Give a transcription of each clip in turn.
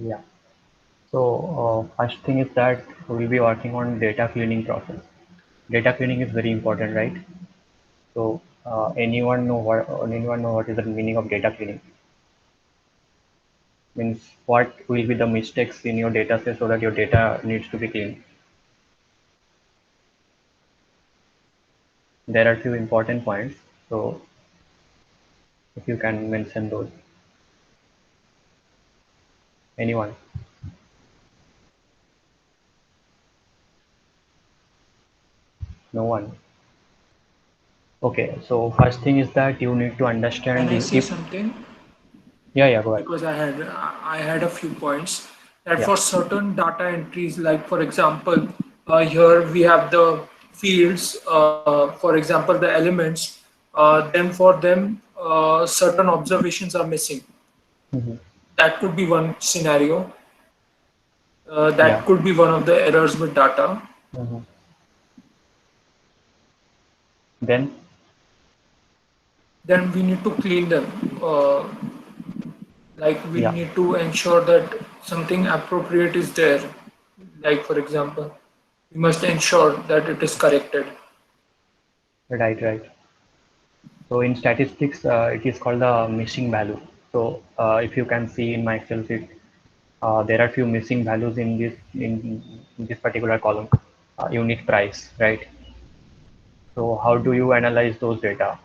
Yeah. So first thing is that we'll be working on data cleaning process. Data cleaning is very important, right? So anyone know what is the meaning of data cleaning? Means what will be the mistakes in your data set so that your data needs to be cleaned. There are few important points. So if you can mention those, anyone? No one. Okay. So first thing is that you need to Can understand I say if something? yeah, yeah, go ahead. Because I had a few points that Yeah. for certain data entries, like for example, here we have the fields, for example, the elements. Then for them, certain observations are missing. Mhm. That could be one scenario. Yeah. That could be one of the errors with data. Mhm. Then Then we need to clean them. Uh, like we yeah. need to ensure that something appropriate is there. Like for example, we must ensure that it is corrected. Right, right. So in statistics, it is called the missing value. So if you can see in my Excel sheet, there are few missing values in this particular column. Unit price, right? So how do you analyze those data?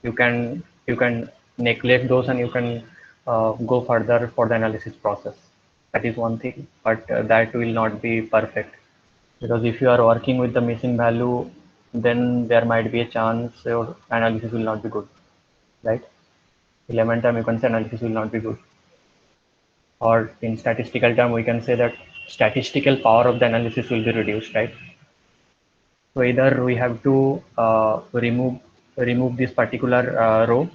You can neglect those and you can go further for the analysis process. That is one thing, but that will not be perfect because if you are working with the missing value, then there might be a chance your analysis will not be good, right? Elemental you can say analysis will not be good, or in statistical term we can say that statistical power of the analysis will be reduced, right? So either we have to remove this particular row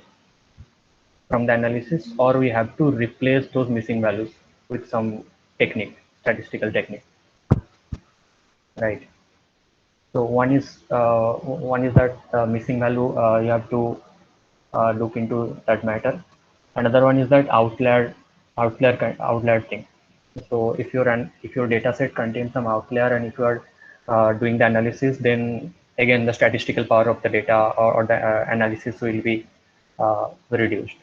from the analysis, or we have to replace those missing values with some technique, statistical technique, right? So one is that missing value, you have to look into that matter. Another one is that outlier thing. So if your data set contains some outlier and if you are doing the analysis, then again the statistical power of the data or the analysis will be reduced,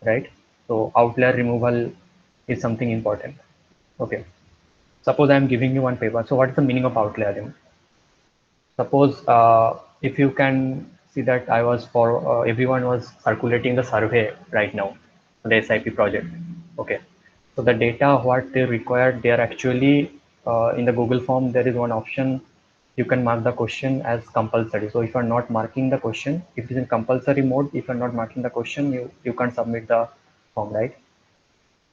right? So outlier removal is something important. Okay. Suppose I am giving you one paper. So what is the meaning of outlier? Suppose if you can see that everyone was circulating the survey right now, the SIP project. Okay, so the data what they required, they are actually in the Google form. There is one option you can mark the question as compulsory. So if you are not marking the question, if it is in compulsory mode, if you are not marking the question, you can't submit the form, right?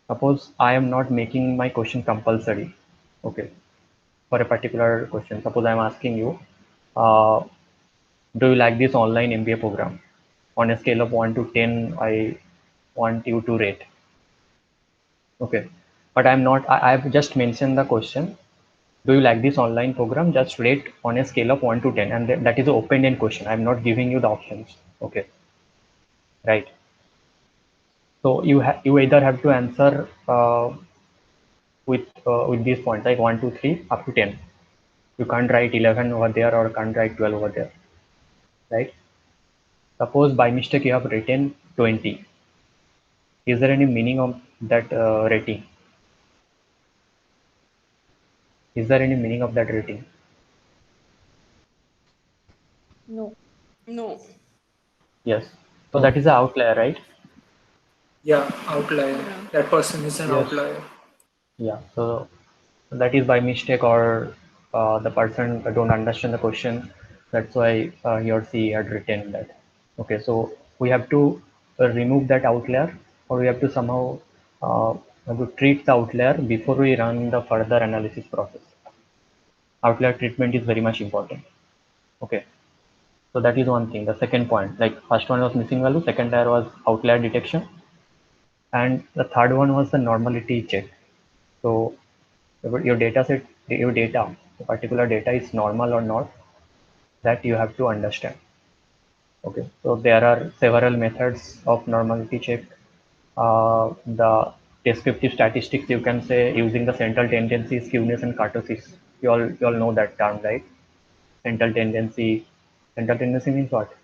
Suppose I am not making my question compulsory. Okay, for a particular question. Suppose I am asking you. Uh, do you like this online MBA program? On a scale of 1 to 10, I want you to rate. Okay. But I'm not, I've just mentioned the question. Do you like this online program? Just rate on a scale of 1 to 10. And that is an open-end question. I'm not giving you the options. Okay. Right. So you either have to answer with these points like 1, 2, 3 up to 10. You can't write 11 over there or can't write 12 over there. Right. Suppose by mistake you have written 20. Is there any meaning of that rating? Is there any meaning of that rating? No. No. Yes. So that is an outlier, right? Yeah, outlier. Yeah. That person is an Yes. outlier. Yeah. So that is by mistake or the person don't understand the question. That's why he or she had written that. Okay. So we have to remove that outlier, or we have to somehow uh, have to treat the outlier before we run the further analysis process. Outlier treatment is very much important. Okay. So that is one thing. The second point, like first one was missing value, second layer was outlier detection, and the third one was the normality check. So your data set, your data, the particular data is normal or not, that you have to understand. Okay, so there are several methods of normality check. The descriptive statistics, you can say using the central tendency, skewness, and kurtosis. You all know that term, right? Central tendency. Central tendency means what?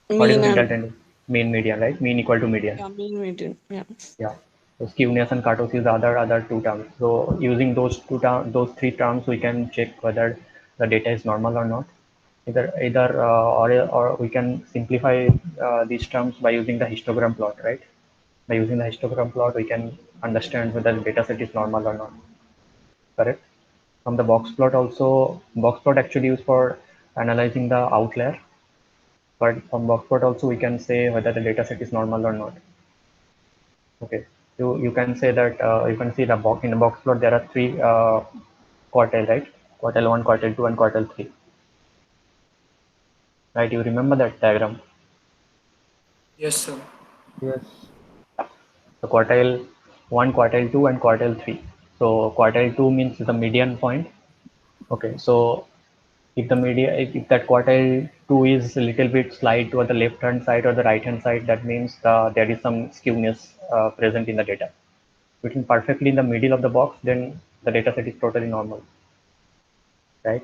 What is Mean the central and tendency? Mean median, right? Mean equal to median. yeah, mean median. Yeah. Yeah. So skewness and kurtosis are other two terms. So using those three terms, we can check whether the data is normal or not. Or we can simplify these terms by using the histogram plot, right? By using the histogram plot, we can understand whether the data set is normal or not. Correct? From the box plot also, box plot actually used for analyzing the outlier, but from box plot also we can say whether the data set is normal or not. Okay, you can say that you can see the box in the box plot there are three quartile, right? Quartile 1, quartile 2, and quartile 3, right? You remember that diagram? Yes, sir. Yes. So quartile 1, quartile 2, and quartile 3. So quartile 2 means the median point. Okay, so if that quartile 2 is a little bit slide to the left hand side or the right hand side, that means there is some skewness present in the data. If it is perfectly in the middle of the box, then the data set is totally normal, right?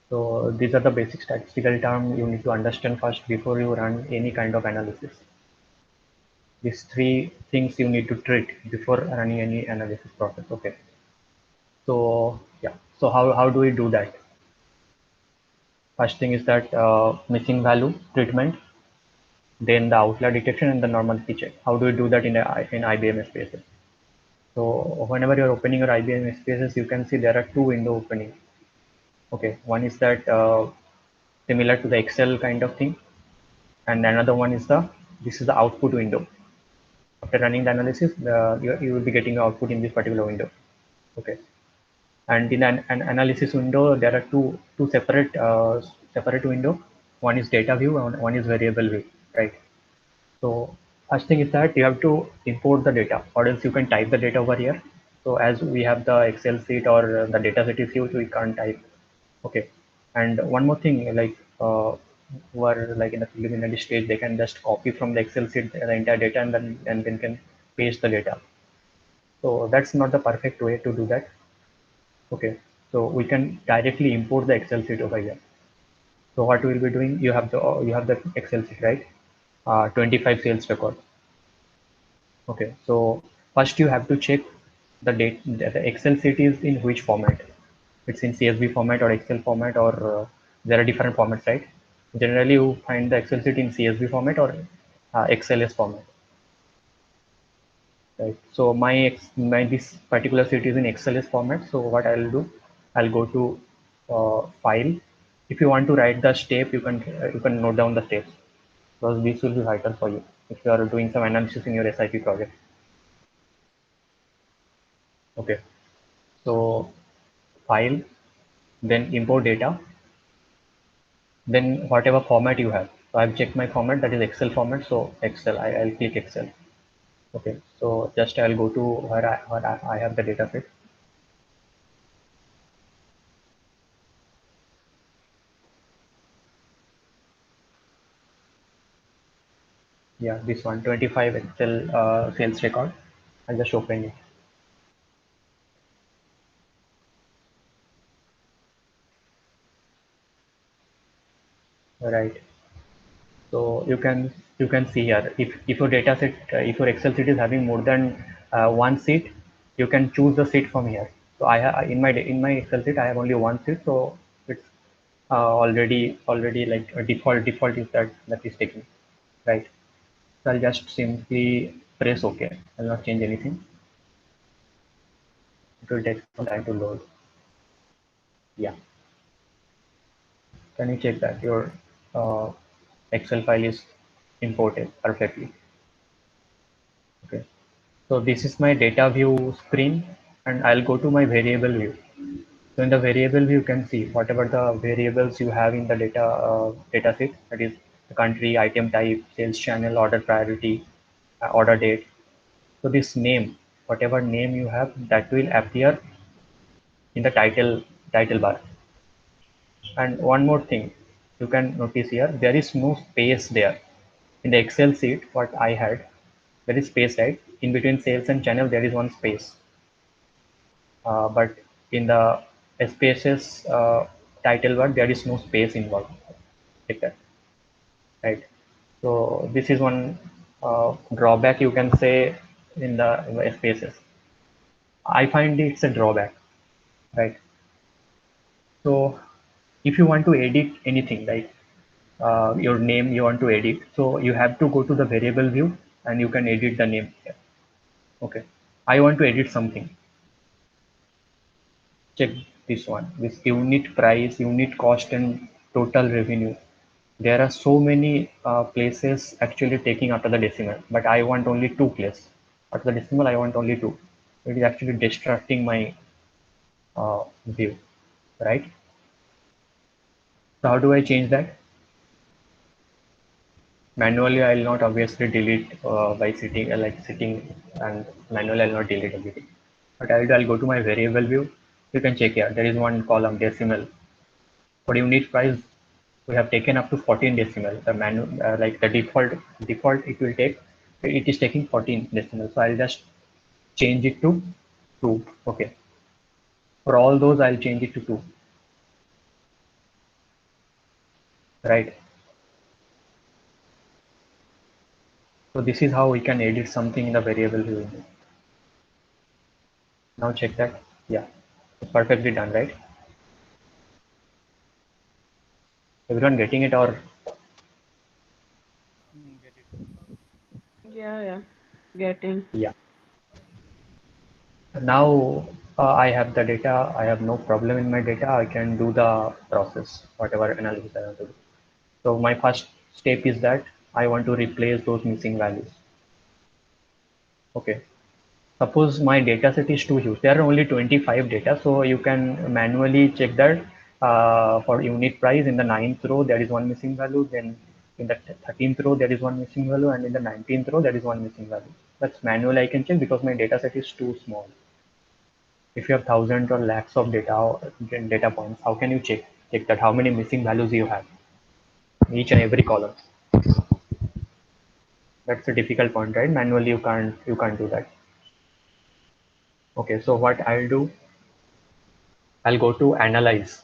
So these are the basic statistical terms you need to understand first before you run any kind of analysis. These three things you need to treat before running any analysis process. Okay. So yeah. So how do we do that? First thing is that missing value treatment, then the outlier detection and the normality check. How do we do that in IBM spaces? So whenever you're opening your IBM spaces, you can see there are two window opening. Okay, one is that similar to the Excel kind of thing, and another one is this is the output window. After running the analysis, you will be getting output in this particular window. Okay, and in an analysis window, there are two separate window. One is data view and one is variable view, right? So first thing is that you have to import the data, or else you can type the data over here. So as we have the Excel sheet or the data set is huge, we can't type. Okay, and one more thing, like who are like in the preliminary stage, they can just copy from the Excel sheet the entire data and then can paste the data. So that's not the perfect way to do that. Okay, so we can directly import the Excel sheet over here. So what we will be doing, you have the Excel sheet, right? 25 sales record. Okay, so first you have to check the date. The Excel sheet is in which format? It's in CSV format or Excel format, or there are different formats, right? Generally, you find the Excel sheet in CSV format or XLS format, right? So my this particular sheet is in XLS format. So what I'll do, I'll go to file. If you want to write the step, you can note down the steps, because this will be vital for you if you are doing some analysis in your SIP project. Okay, so file, then import data, then whatever format you have. So I've checked my format, that is Excel format. So Excel, I'll click Excel. Okay, so just I'll go to where I have the data set. Yeah, this one, 25 Excel sales record. I'll just open it. Right. So you can see here, if your data set, if your Excel sheet is having more than one sheet, you can choose the sheet from here. So in my Excel sheet I have only one sheet, so it's already like a default is that is taken, right? So I'll just simply press OK. I'll not change anything. It will take some time to load. Yeah. Can you check that your uh, Excel file is imported perfectly? Okay. So this is my data view screen, and I'll go to my variable view. So in the variable view, you can see whatever the variables you have in the data set, that is the country, item type, sales channel, order priority, order date. So this name, whatever name you have, that will appear in the title bar. And one more thing, you can notice here, there is no space there. In the Excel sheet, what I had, there is space, right? In between sales and channel, there is one space. But in the SPSS title word, there is no space involved, like that, right? So this is one drawback you can say in the SPSS. I find it's a drawback, right? So if you want to edit anything, like your name you want to edit, so you have to go to the variable view and you can edit the name here. Okay, I want to edit something. Check this one, this unit price, unit cost, and total revenue. There are so many places actually taking after the decimal, but I want only two places after the decimal. I want only two. It is actually distracting my view, right? So how do I change that? Manually I'll not obviously delete by sitting like sitting, and manually I'll not delete everything. But I'll go to my variable view. You can check here. There is one column decimal. For unit price, we have taken up to 14 decimal. The like the default it will take. It is taking 14 decimal. So I'll just change it to 2. Okay. For all those, I'll change it to 2. Right. So this is how we can edit something in the variable view. Now check that. Yeah, it's perfectly done, right? Everyone getting it, or Get it. Yeah, yeah. Getting. yeah. Now I have the data. I have no problem in my data. I can do the process, whatever analysis I want to do. So my first step is that I want to replace those missing values. Okay. Suppose my data set is too huge. There are only 25 data, so you can manually check that for unit price in the 9th row there is one missing value. Then in the 13th row there is one missing value, and in the 19th row there is one missing value. That's manually I can check because my data set is too small. If you have thousands or lakhs of data points, how can you check that how many missing values you have in each and every column? That's a difficult point, right? Manually you can't do that. Okay, so what I'll do, I'll go to analyze.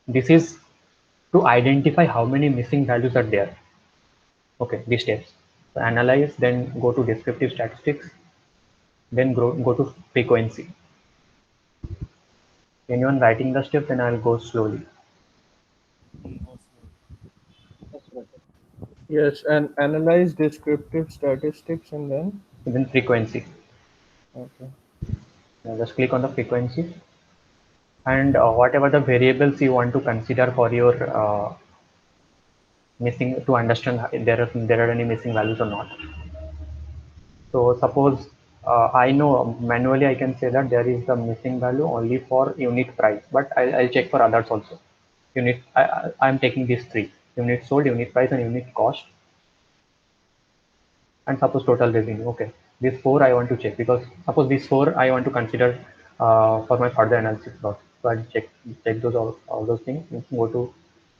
This is to identify how many missing values are there. Okay, these steps. So analyze, then go to descriptive statistics, then go to frequency. Anyone writing the steps, then I'll go slowly. Go slow. Yes, and analyze descriptive statistics and then Then frequency. okay. Now just click on the frequency, and whatever the variables you want to consider for your missing, to understand if there are any missing values or not. So suppose I know manually I can say that there is the missing value only for unit price, but I'll check for others also. I'm taking these three: unit sold, unit price, and unit cost, and suppose total revenue. Okay, these four I want to check because suppose these four I want to consider for my further analysis process. So I'll check those all those things. You can go to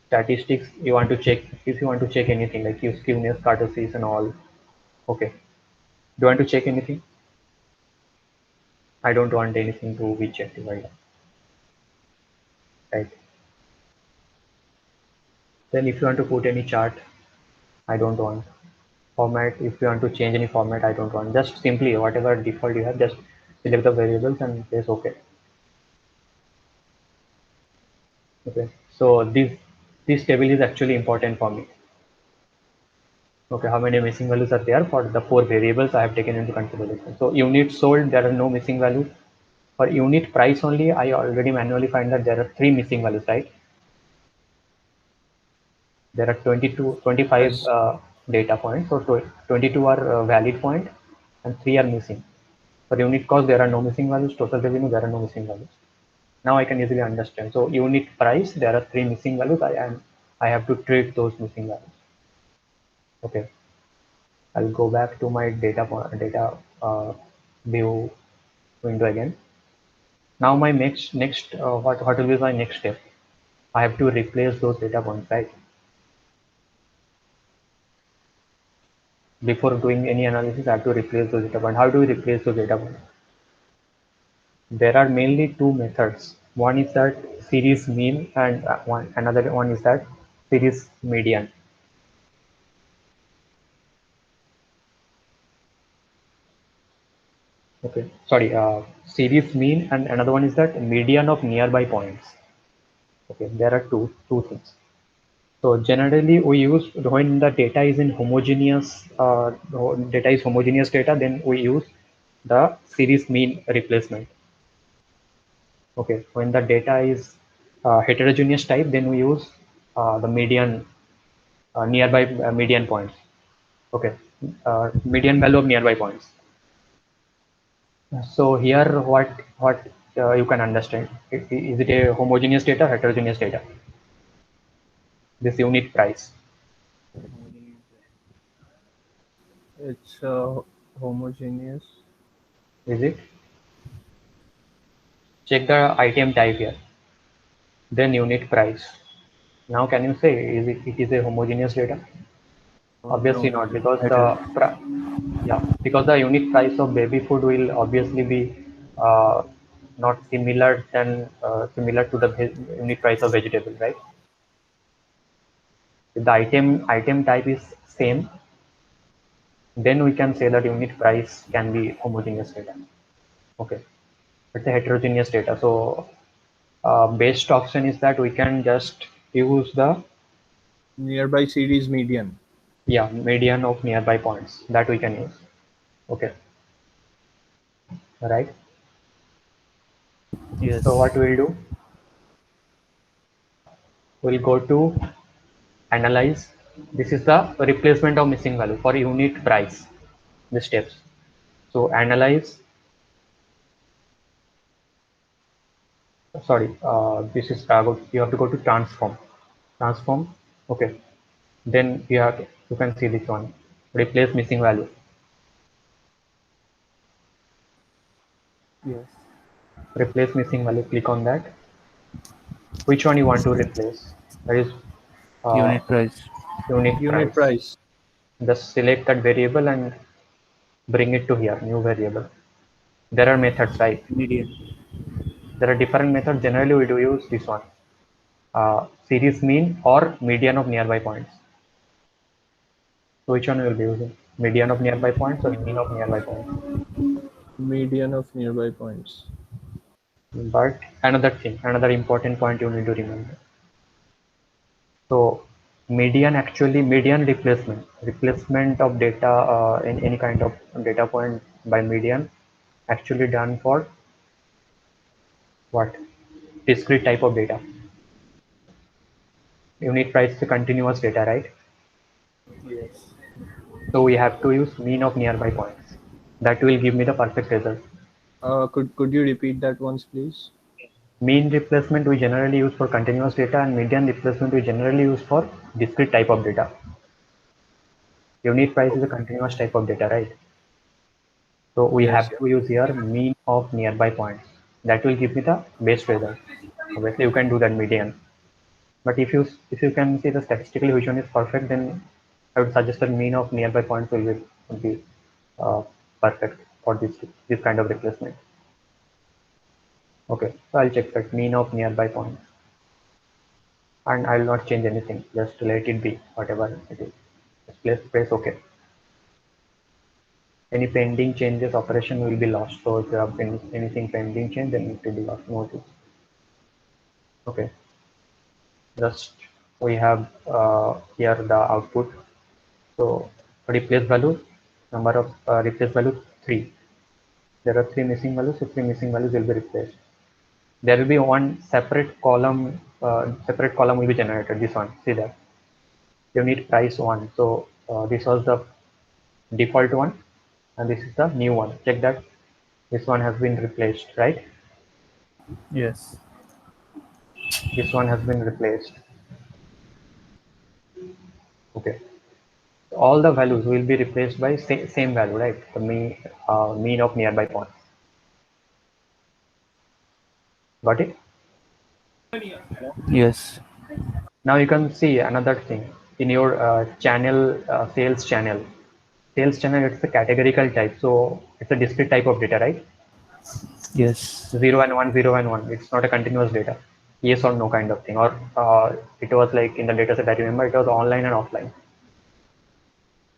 statistics. You want to check if you want to check anything like skewness, kurtosis, and all. Okay, do you want to check anything? I don't want anything to be checked right now. Right. Then if you want to put any chart, I don't want. Format, if you want to change any format, I don't want. Just simply whatever default you have, just select the variables and press OK. Okay. So this table is actually important for me. Okay, how many missing values are there for the four variables I have taken into consideration. So units sold, there are no missing values. For unit price only, I already manually find that there are three missing values, right? There are 22, 25 Yes. data points. So 22 are valid point and 3 are missing. For unit cost, there are no missing values. Total revenue, there are no missing values. Now I can easily understand. So unit price, there are 3 missing values. I have to treat those missing values. Okay. I'll go back to my data view window again. Now my next what will be my next step? I have to replace those data points, right? before doing any analysis, I have to replace those data points. How do we replace those data points? There are mainly two methods. One is that series mean, and another one is that series median. Okay, sorry, series mean, and another one is that median of nearby points. Okay, there are two things. So generally we use, when the data is in homogeneous data, then we use the series mean replacement. Okay, when the data is heterogeneous type, then we use the median nearby median points. Okay, median value of nearby points. So here, what you can understand, is it a homogeneous data, heterogeneous data? This unit price, It's homogeneous. is it? Check the item type here, then unit price. Now can you say it is a homogeneous data? Obviously No. not, because because the unit price of baby food will obviously be not similar to the unit price of vegetable, right? If the item type is same, then we can say that unit price can be homogeneous data. Okay, it's a heterogeneous data. So best option is that we can just use the Nearby series median. median of nearby points that we can use. Okay, right. So Yes. what we'll do, we'll go to analyze. This is the replacement of missing value for unit price, the steps. So analyze, sorry, this is you have to go to transform. Okay, then you can see this one, replace missing value. Yes. Replace missing value, click on that. Which one you want to replace? That is uh, Unit price. unit Unit price. price. Just select that variable and bring it to here, new variable. There are methods, right? Median. There are different methods. Generally we do use this one, series mean or median of nearby points. So which one we will be using? Median of nearby points or mean of nearby points? Median of nearby points. But another important point you need to remember. So median replacement of data in any kind of data point by median, actually done for what? Discrete type of data. Unit price is a continuous data, right? Yes. So we have to use mean of nearby points. That will give me the perfect result. Could you repeat that once, please? Mean replacement we generally use for continuous data, and median replacement we generally use for discrete type of data. Unit price is a continuous type of data, right? So we Yes. have to use here mean of nearby points. That will give me the best result. Obviously, you can do that median. But if you can see the statistically which one is perfect, then I would suggest that mean of nearby points will be uh, perfect for this kind of replacement. Okay, so I'll check that mean of nearby points, and I will not change anything. Just let it be whatever it is. Just press OK. Any pending changes operation will be lost. So if you have anything pending change, then it will be lost. Notice. Okay, just we have here the output. So replace value, number of replace value 3. There are 3 missing values, so 3 missing values will be replaced. There will be one separate column will be generated. This one, see that, unit price 1. So this was the default one, and this is the new one. Check that this one has been replaced, right? Yes. This one has been replaced. Okay, all the values will be replaced by same value, right? The mean of nearby points. Got it? Yes. Now you can see another thing in your sales channel. Sales channel, it's a categorical type, so it's a discrete type of data, right? Yes. 0 and 1, 0 and 1. It's not a continuous data. Yes or no kind of thing. Or it was like in the data set I remember it was online and offline.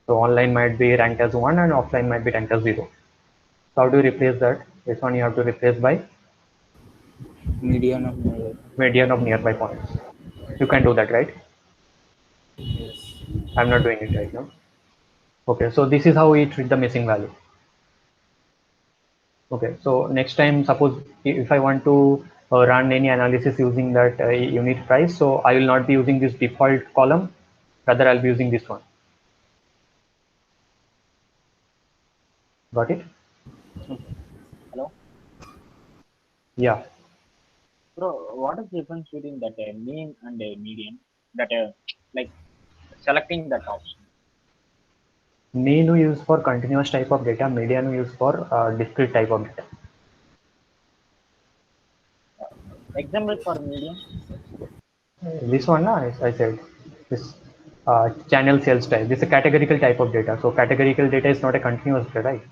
So online might be ranked as 1 and offline might be ranked as 0. So how do you replace that? This one you have to replace by Median of nearby. median of nearby points. You can do that, right? Yes. I'm not doing it right now. Okay, so this is how we treat the missing value. Okay, so next time, suppose if I want to run any analysis using that unit price, so I will not be using this default column, rather I'll be using this one. Got it? Okay. Hello, Yeah. bro. What is the difference between that mean and a median? That like selecting that option. Mean we use for continuous type of data, median we use for discrete type of data. Example for median. This one, I said, this channel sales type. This is a categorical type of data. So categorical data is not a continuous data, right?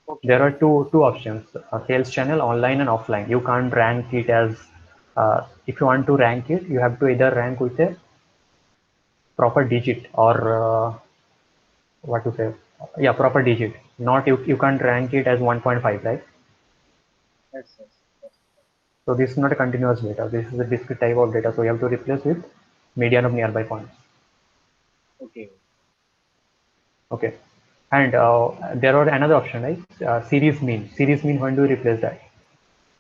Okay. There are two options: sales channel, online and offline. You can't rank it as if you want to rank it, you have to either rank with a proper digit or what to say, yeah, proper digit. Not you can't rank it as 1.5, right? Yes, yes, yes. So this is not a continuous data. This is a discrete type of data. So you have to replace with median of nearby points. Okay. Okay. And there are another option, right? Series mean. Series mean, when do you replace that?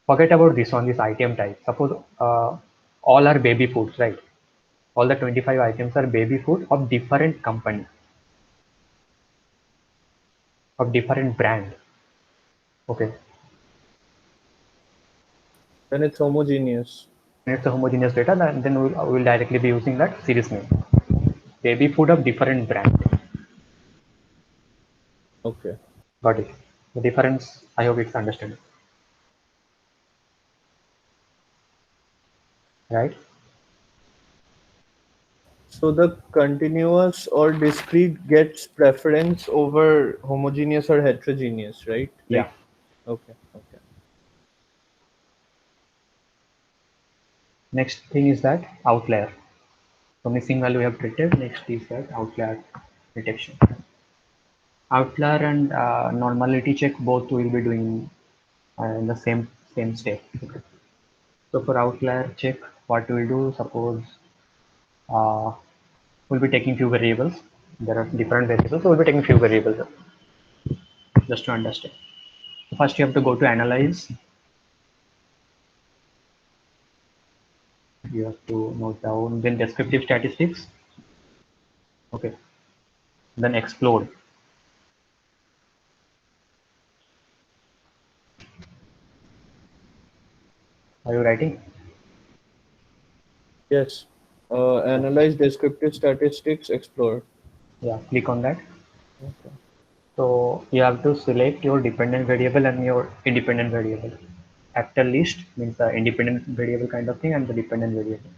Forget about this one, this item type. Suppose all are baby foods, right? All the 25 items are baby food of different company, of different brand. Okay. Then it's homogeneous. When it's a homogeneous data, then we'll directly be using that series mean. Baby food of different brand. Okay. Got it. The difference, I hope it's understood. Right? So the continuous or discrete gets preference over homogeneous or heterogeneous, right? Yeah. Like, okay, okay. Next thing is that outlier. So missing value we have treated. Next is that outlier detection. Outlier and normality check both will be doing in the same step. Okay. So for outlier check, what we'll do, suppose uh, we'll be taking few variables. There are different variables, so we'll be taking few variables just to understand. So first you have to go to analyze. You have to note down, then descriptive statistics. Okay. Then explode. Are you writing? Yes. Analyze descriptive statistics, explore. Yeah, click on that. Okay. So you have to select your dependent variable and your independent variable. Actor list means the independent variable kind of thing and the dependent variable.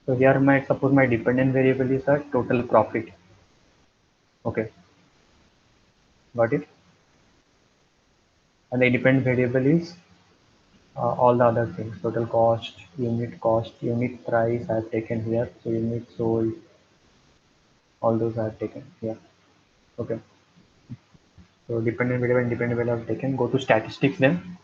So here my suppose my dependent variable is a total profit. Okay, got it. And the independent variable is all the other things: total cost, unit price I have taken here. So unit sold, all those I have taken here. Okay. So dependent variable and dependent variable I have taken. Go to statistics then.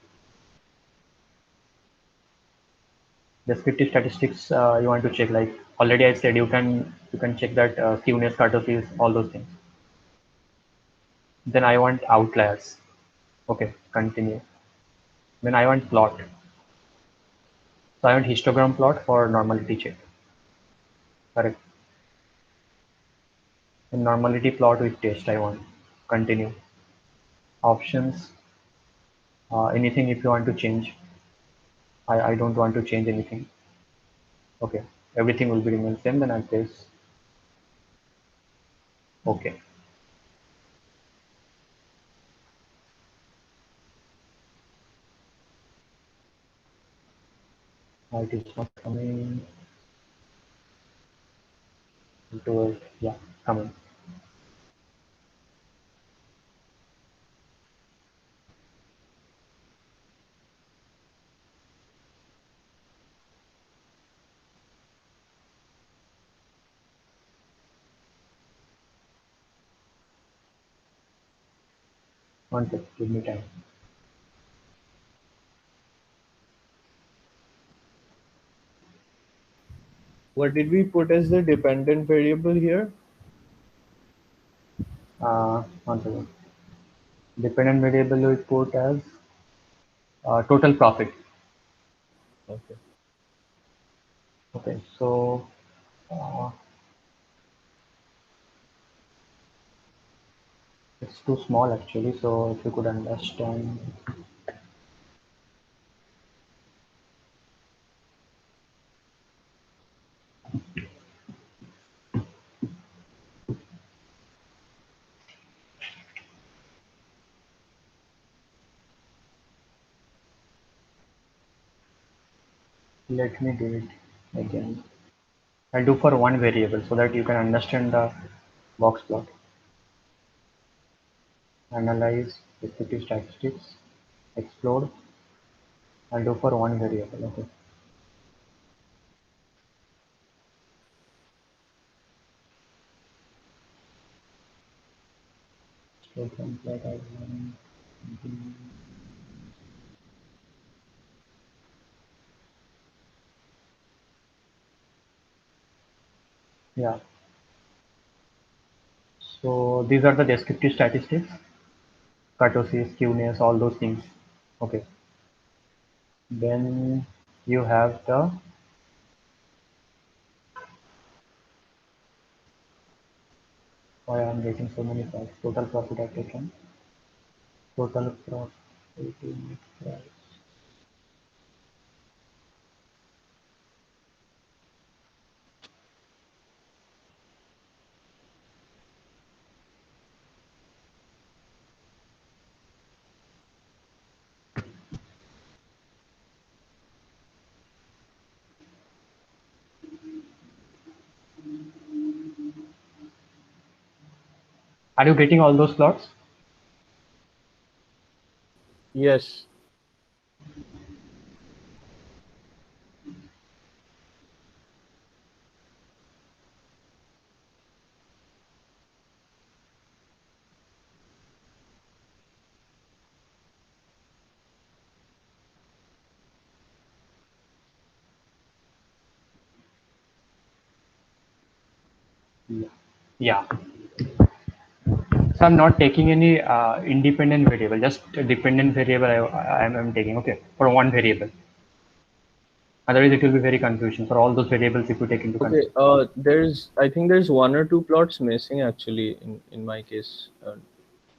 Descriptive statistics you want to check, like already I said, you can check that skewness, kurtosis, all those things. Then I want outliers. Okay, continue. Then I want plot. So I want histogram plot for normality check. Correct. And normality plot with test I want. Continue. Options. Anything if you want to change. I don't want to change anything. Okay. Everything will be remain same. Then I'll press okay. It is not coming to, yeah, coming. One sec, give me time. What did we put as the dependent variable here? One second. Dependent variable we put as total profit. Okay. Okay, so it's too small actually. So if you could understand. Let me do it again. I'll do for one variable so that you can understand the box plot. Analyze descriptive statistics, explode. I'll do for one variable. Okay. So template I want. Yeah. So these are the descriptive statistics, kurtosis, skewness, all those things. Okay. Then you have the why I'm getting so many files. Total profit I've taken. Total profit in price. Are you getting all those plots? Yes. Yeah. Yeah. So I'm not taking any independent variable, just a dependent variable I'm taking, okay, for one variable. Otherwise it will be very confusing for all those variables if you take into Okay. consideration. I think there's one or two plots missing actually in my case.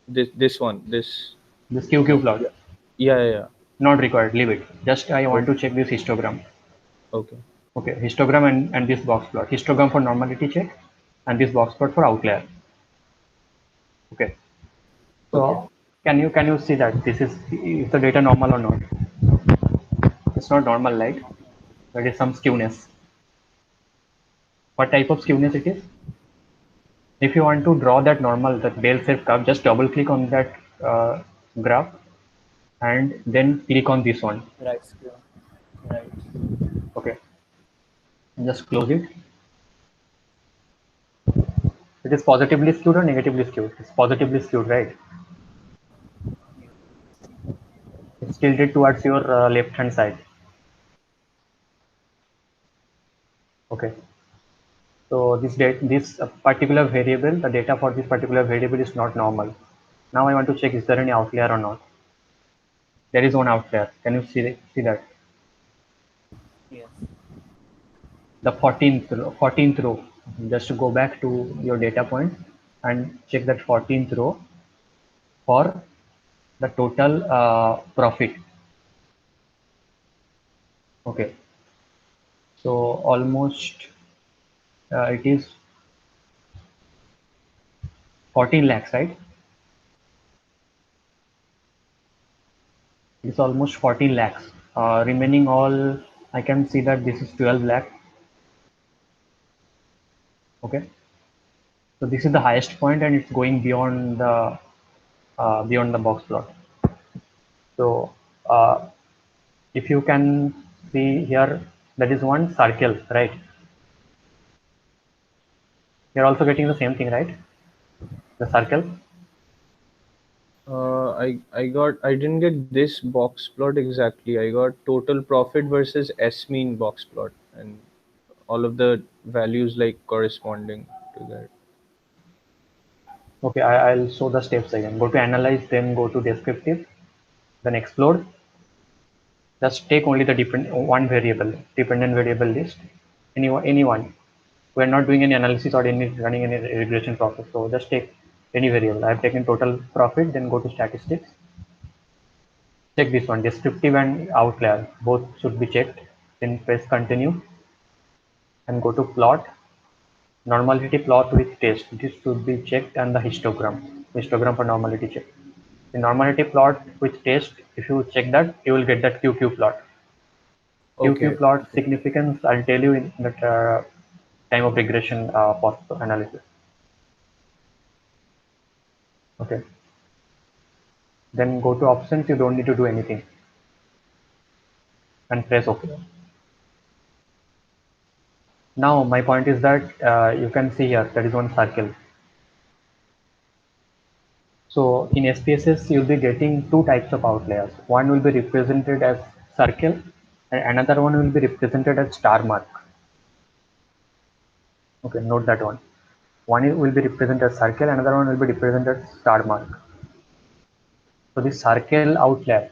This one. This QQ No. plot, Yeah. Yeah. not required, leave it. Just I want Okay. to check this histogram. Okay. Okay, histogram and this box plot. Histogram for normality check and this box plot for outlier. Okay. Okay. So can you see that this is the data normal or not? It's not normal, right? There is some skewness. What type of skewness it is? If you want to draw that normal, that bell-shaped curve, just double click on that graph and then click on this one. Right skew. Right. Okay, and just close it. It is positively skewed or negatively skewed? It's positively skewed, right? It's tilted towards your left-hand side. Okay. So this particular variable, the data for this particular variable is not normal. Now I want to check is there any outlier or not. There is one outlier. Can you see that? Yes. The 14th row. Just go back to your data point and check that 14th row for the total profit. Okay. So almost it is 14 lakhs, right? It's almost 14 lakhs. Remaining all, I can see that this is 12 lakh. Okay. So this is the highest point and it's going beyond the box plot. So if you can see here, that is one circle, right? You're also getting the same thing, right? The circle. I didn't get this box plot exactly. I got total profit versus S mean box plot and all of the values like corresponding to that. Okay, I'll show the steps again. Go to analyze, then go to descriptive, then explode. Just take only the one variable, dependent variable list, anyone. We're not doing any analysis or any running any regression process. So just take any variable. I've taken total profit, then go to statistics. Check this one, descriptive and outlier. Both should be checked. Then press continue and go to plot. Normality plot with test. This should be checked, and the histogram for normality check. The normality plot with test, if you check that, you will get that QQ plot. QQ Okay. plot significance, I'll tell you in that time of regression post analysis. Okay. Then go to options. You don't need to do anything and press OK. Now my point is that you can see here there is one circle. So in SPSS you'll be getting two types of outliers. One will be represented as circle and another one will be represented as star mark. Okay, note that one. One will be represented as circle, another one will be represented as star mark. So this circle outlier,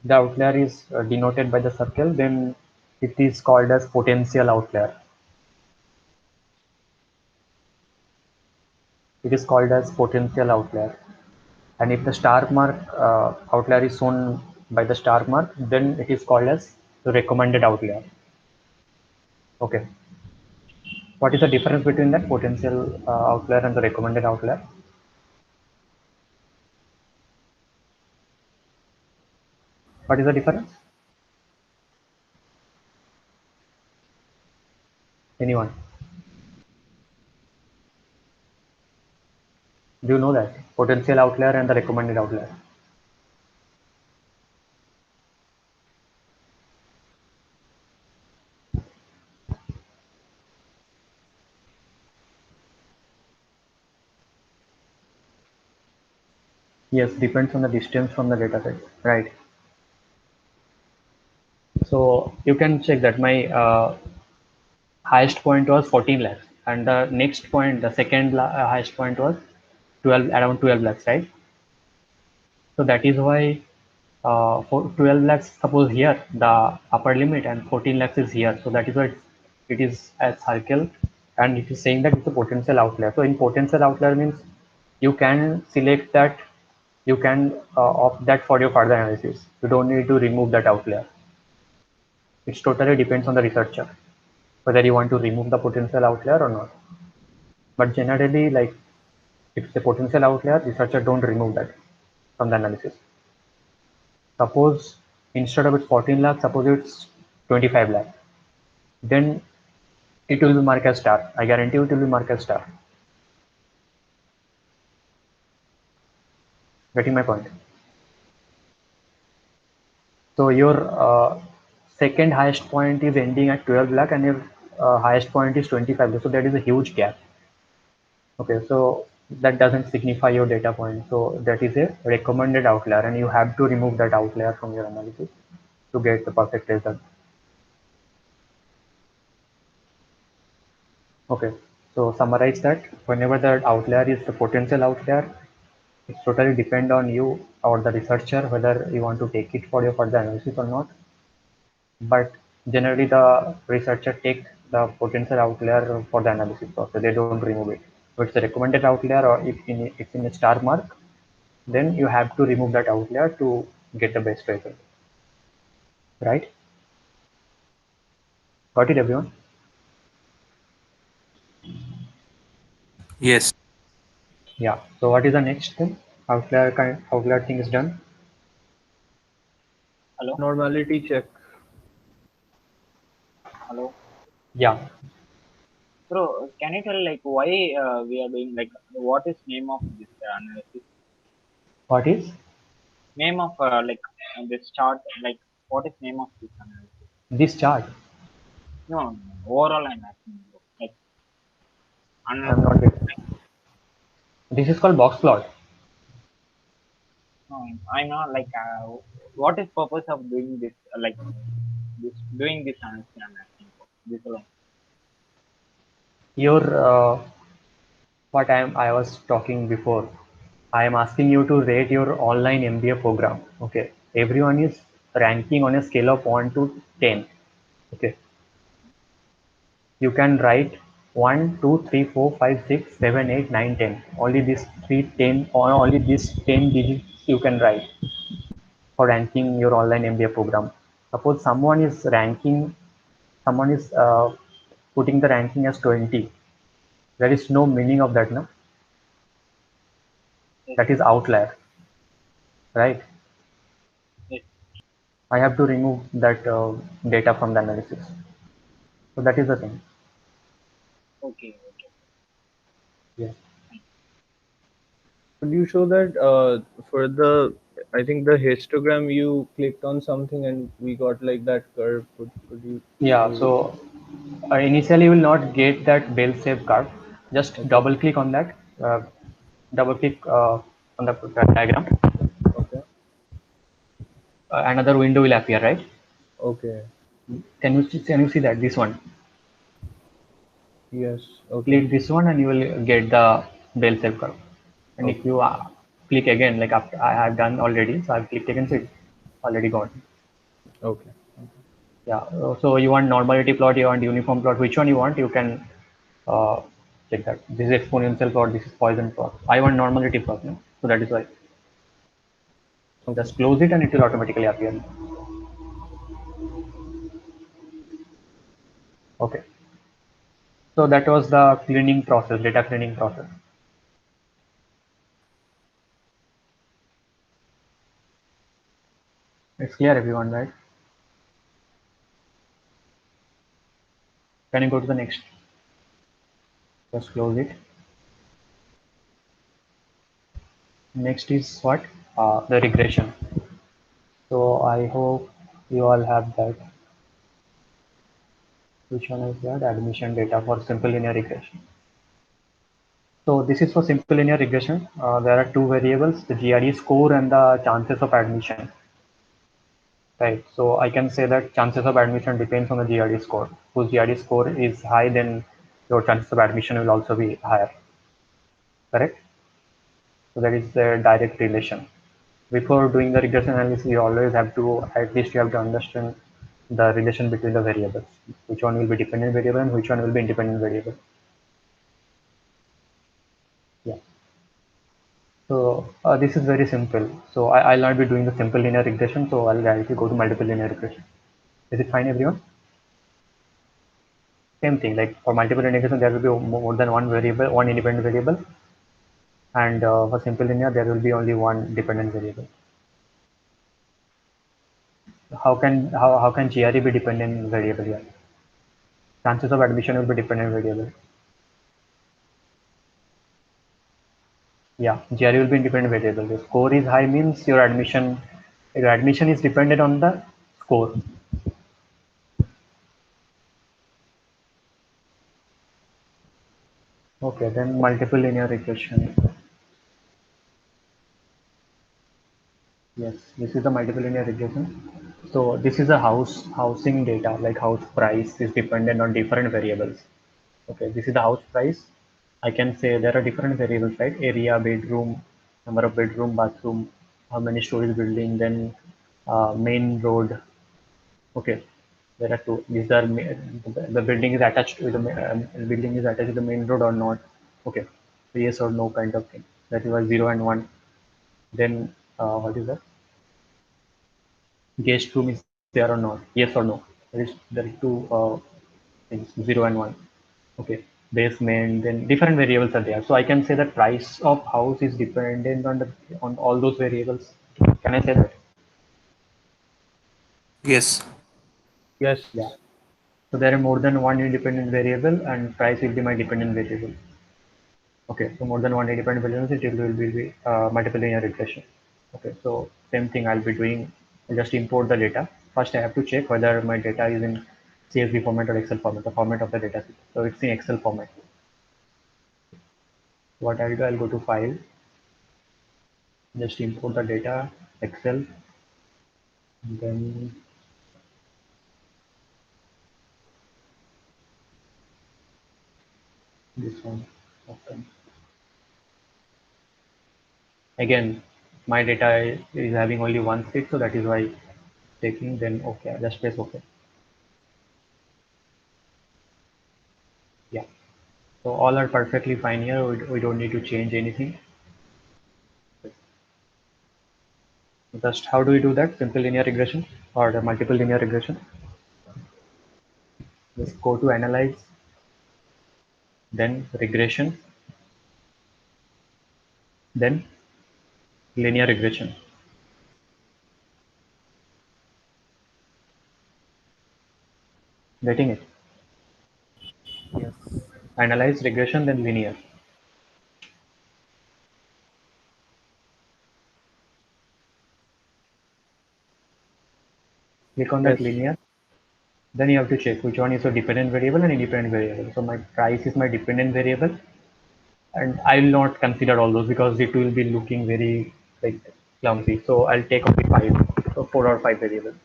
the outlier is denoted by the circle, then it is called as potential outlier. It is called as potential outlier. And if the star mark outlier is shown by the star mark, then it is called as the recommended outlier. Okay. What is the difference between that potential outlier and the recommended outlier? What is the difference? Anyone? Do you know that? Potential outlier and the recommended outlier. Yes, depends on the distance from the data set. Right. So you can check that my highest point was 14 lakhs and the next point, the second highest point was 12, around 12 lakhs, right? So that is why for 12 lakhs, suppose here the upper limit and 14 lakhs is here. So that is why it is a circle and it is saying that it's a potential outlier. So in potential outlier means you can select that, you can opt that for your further analysis. You don't need to remove that outlier. It totally depends on the researcher whether you want to remove the potential outlier or not. But generally, like if it's a potential outlier, researcher don't remove that from the analysis. Suppose instead of it's 14 lakh, suppose it's 25 lakh, then it will be marked as star. I guarantee you it will be marked as star. Getting my point? So your second highest point is ending at 12 lakh and your highest point is 25 lakh. So that is a huge gap. Okay, so that doesn't signify your data point. So that is a recommended outlier and you have to remove that outlier from your analysis to get the perfect result. Okay, so summarize that whenever the outlier is the potential outlier, it's totally depend on you or the researcher whether you want to take it for your further analysis or not. But generally the researcher take the potential outlier for the analysis process. They don't remove it. If it's a recommended outlier or if it's in a star mark, then you have to remove that outlier to get the best result. Right? Got it, everyone? Yes. Yeah. So what is the next thing? Outlier thing is done. Hello? Normality check. Hello? Yeah. Bro, can you tell like why we are doing like what is name of this analysis? What is Name of this chart, like what is name of this analysis? this chart? No, overall I'm asking bro. Like I'm analysis. not getting. This is called box plot. I'm not like what is purpose of doing this doing this analysis I'm asking for this alone. Your what I was talking before. I am asking you to rate your online MBA program. Okay, everyone is ranking on a scale of 1 to 10. Okay, you can write 1, 2, 3, 4, 5, 6, 7, 8, 9, 10. Only these 3, 10, or only these 10 digits you can write for ranking your online MBA program. Suppose someone is putting the ranking as 20. There is no meaning of that, no? Yes, That is outlier, right? yes. I have to remove that data from the analysis. So that is the thing. Okay, okay. Yes. Could you show that for the, I think the histogram, you clicked on something and we got like that curve. Could you Yeah. show? So initially you will not get that bell shape curve. Just Okay. double click on that. Double click on the diagram. Okay. Another window will appear, right? Okay. Can you see that this one? Yes. Okay. Click this one and you will get the bell shape curve. And if Okay. you click again, like after I have done already, so I've clicked again, so it's already gone. Okay. Yeah. So you want normality plot, you want uniform plot, which one you want, you can uh, check that. This is exponential plot, this is Poisson plot. I want normality plot, no? So that is why. Okay. Just close it and it will automatically appear. Okay. So that was the cleaning process, data cleaning process. It's clear, everyone, right? Can you go to the next? Just close it. Next is what? The regression. So I hope you all have that. Which one is that? Admission data for simple linear regression. So this is for simple linear regression. There are two variables, the GRE score and the chances of admission. Right. So I can say that chances of admission depends on the GRE score. Whose GRE score is high, then your chances of admission will also be higher. Correct? So that is a direct relation. Before doing the regression analysis, you always have to, at least you have to understand the relation between the variables. Which one will be dependent variable and which one will be independent variable. Yeah. So this is very simple. So I'll not be doing the simple linear regression. So I'll directly go to multiple linear regression. Is it fine, everyone? Same thing. Like for multiple linear regression, there will be more than one variable, one independent variable, and for simple linear, there will be only one dependent variable. How can GRE be dependent variable here? Chances of admission will be dependent variable. Yeah, GRE will be independent variable. The score is high means your admission is dependent on the score. Okay, then multiple linear regression. Yes, this is the multiple linear regression. So this is a housing data, like house price is dependent on different variables. Okay, this is the house price. I can say there are different variables, right? Area, bedroom, number of bedroom, bathroom, how many stories building, then main road. Okay, there are two. These are the building is attached with building is attached to the main road or not. Okay, so yes or no kind of thing. That is why 0 and 1. Then what is that? Guest room is there or not? Yes or no? There is two things, 0 and 1. Okay, basement. Then different variables are there. So I can say that price of house is dependent on all those variables. Can I say that? Yes. Yeah. Yes. So there are more than one independent variable, and price will be my dependent variable. Okay, so more than one independent variable, it will be multiple linear regression. Okay, so same thing I'll be doing. I'll just import the data. First, I have to check whether my data is in CSV format or Excel format, the format of the data set. So it's in Excel format. What I'll do, I'll go to File, just import the data. Excel, and then this one. Okay. Again, my data is having only one seat, so that is why taking. Then okay, just press OK. Yeah. So all are perfectly fine here. We don't need to change anything. Just how do we do that? Simple linear regression or the multiple linear regression? Just go to analyze, then regression, then linear regression. Getting it? Yes. Analyze, regression, then linear. Click on that Yes. linear. Then you have to check which one is a dependent variable and independent variable. So my price is my dependent variable, and I will not consider all those because it will be looking very like clumsy. So I'll take only five, so 4 or 5 variables.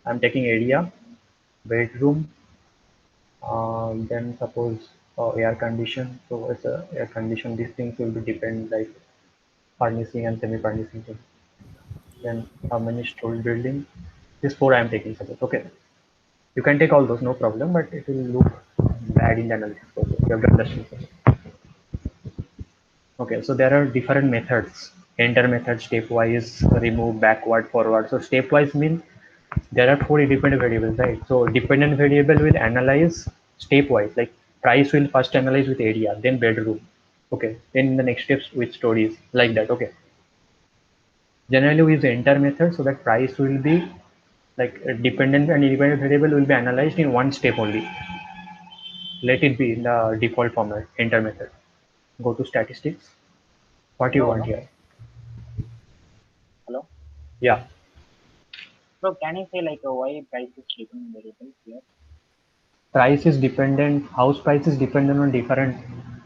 I'm taking area, bedroom, then suppose air condition. So as a air condition, these things will be depend like furnishing and semi-furnishing things. Then how many story building? This four I am taking suppose. Okay, you can take all those, no problem, but it will look bad in the analysis process. You have to understand. Okay, so there are different methods. Enter method, stepwise, remove, backward, forward. So stepwise means there are four independent variables, right? So dependent variable will analyze stepwise, like price will first analyze with area, then bedroom. Okay, then in the next steps with stories, like that. Okay. Generally we use the enter method so that price will be like a dependent and independent variable will be analyzed in one step only. Let it be in the default format, enter method. Go to statistics. What you Hello, want hello, here? hello. Yeah. Bro, can you say like why price is different variable here? Price is dependent, house price is dependent on different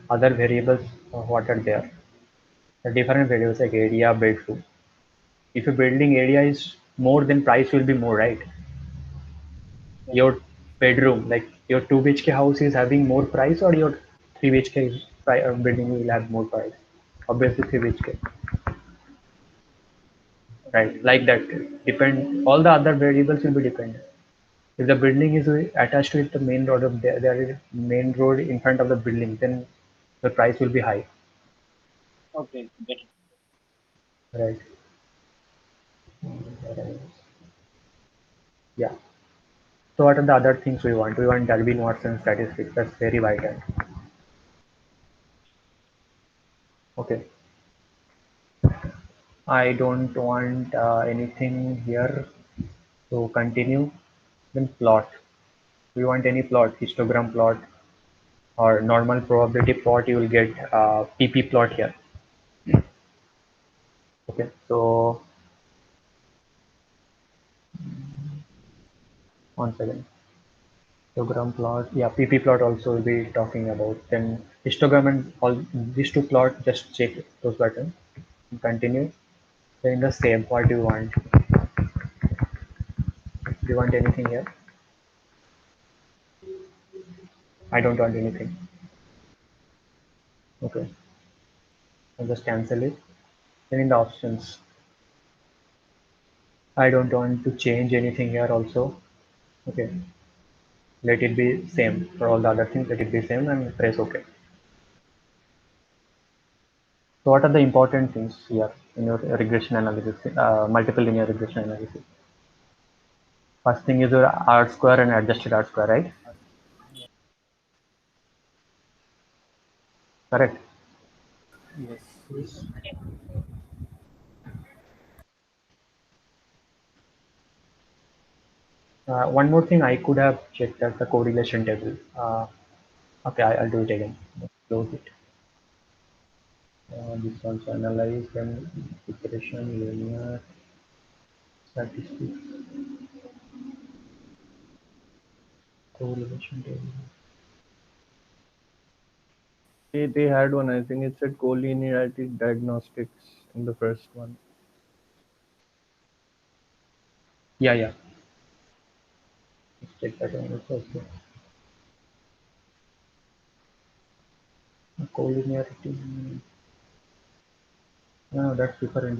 other variables what are there. The different variables like area, bedroom. If your building area is more, then price will be more, right? Yes. Your bedroom, like your 2 BHK house is having more price, or your 3 BHK building will have more price. Obviously 3 BHK, right? Like that. Depend. All the other variables will be dependent. If the building is attached with the main road of there is main road in front of the building, then the price will be high, Okay, get it. right? Yeah. So what are the other things we want? We want Darwin-Watson statistics. That's very vital. Okay. I don't want anything here. So continue. Then plot. We want any plot, histogram plot or normal probability plot. You will get PP plot here. Okay. So one second. Histogram plot. Yeah, PP plot also will be talking about. Then histogram and all these two plot. Just check those buttons. Continue. Then in the save, what do you want? Do you want anything here? I don't want anything. Okay, I'll just cancel it. Then in the options, I don't want to change anything here also. Okay, let it be same for all the other things. Let it be same and press OK. So what are the important things here in your regression analysis, multiple linear regression analysis? First thing is your R square and adjusted R square, right? Correct. Yes. One more thing I could have checked that the correlation table. Okay, I'll do it again. Close it. This one's analyze and regression, linear, statistics, correlation table. They had one, I think it said collinearity diagnostics in the first one. Yeah, yeah. Let's check that one also. Collinearity. No, that's different.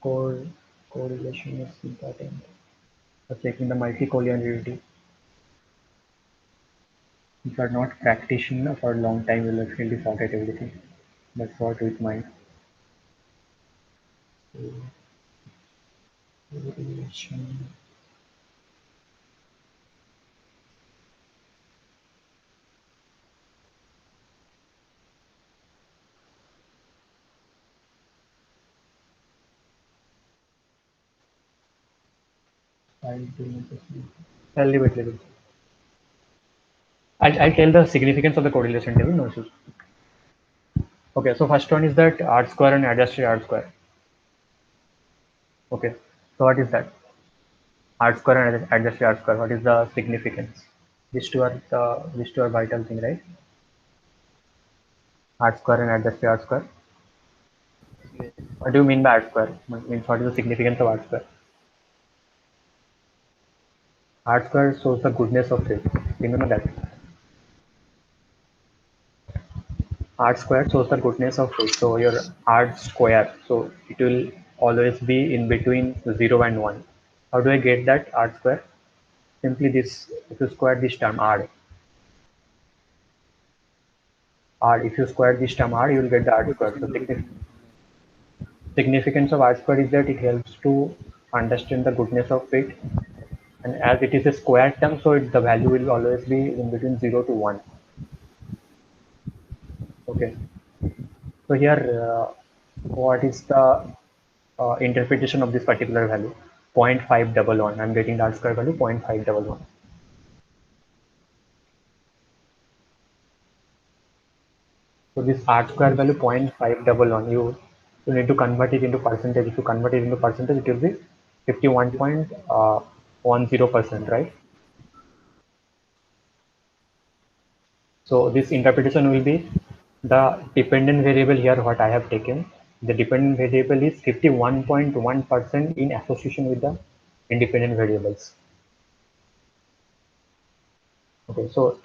Correlation is important. For checking the multicollinearity. If you are not practicing for a long time, you will actually forget everything. That's what with mine. Correlation. I'll leave it. I'll tell the significance of the correlation table. No issues. Okay, so first one is that R square and adjusted R square. Okay, so what is that? R square and adjusted R square. What is the significance? These two are vital thing, right? R square and adjusted R square. Yes. What do you mean by R square? Means what is the significance of R square? R square shows the goodness of it. Remember that. R square shows the goodness of it. So your R square, so it will always be in between 0 and 1. How do I get that R square? Simply this, if you square this term R, if you square this term R, you will get the R square. So significance of R square is that it helps to understand the goodness of it, and as it is a square term, so the value will always be in between 0 to 1. Okay, so here what is the interpretation of this particular value? 0.511. I'm getting the R square value 0.511. So this R square value 0.511, you need to convert it into percentage. If you convert it into percentage, it will be 51.10%, right? So this interpretation will be the dependent variable here, what I have taken. The dependent variable is 51.1% in association with the independent variables. Okay, so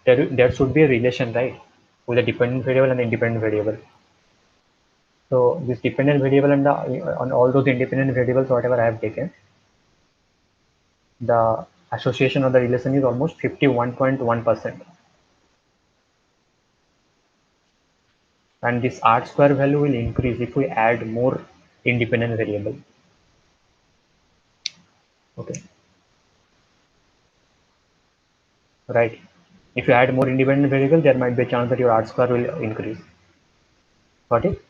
there should be a relation, right, with the dependent variable and the independent variable. So this dependent variable and on all those independent variables, whatever I have taken, the association of the relation is almost 51.1%. And this R square value will increase if we add more independent variable. Okay. Right. If you add more independent variable, there might be a chance that your R square will increase. Got it?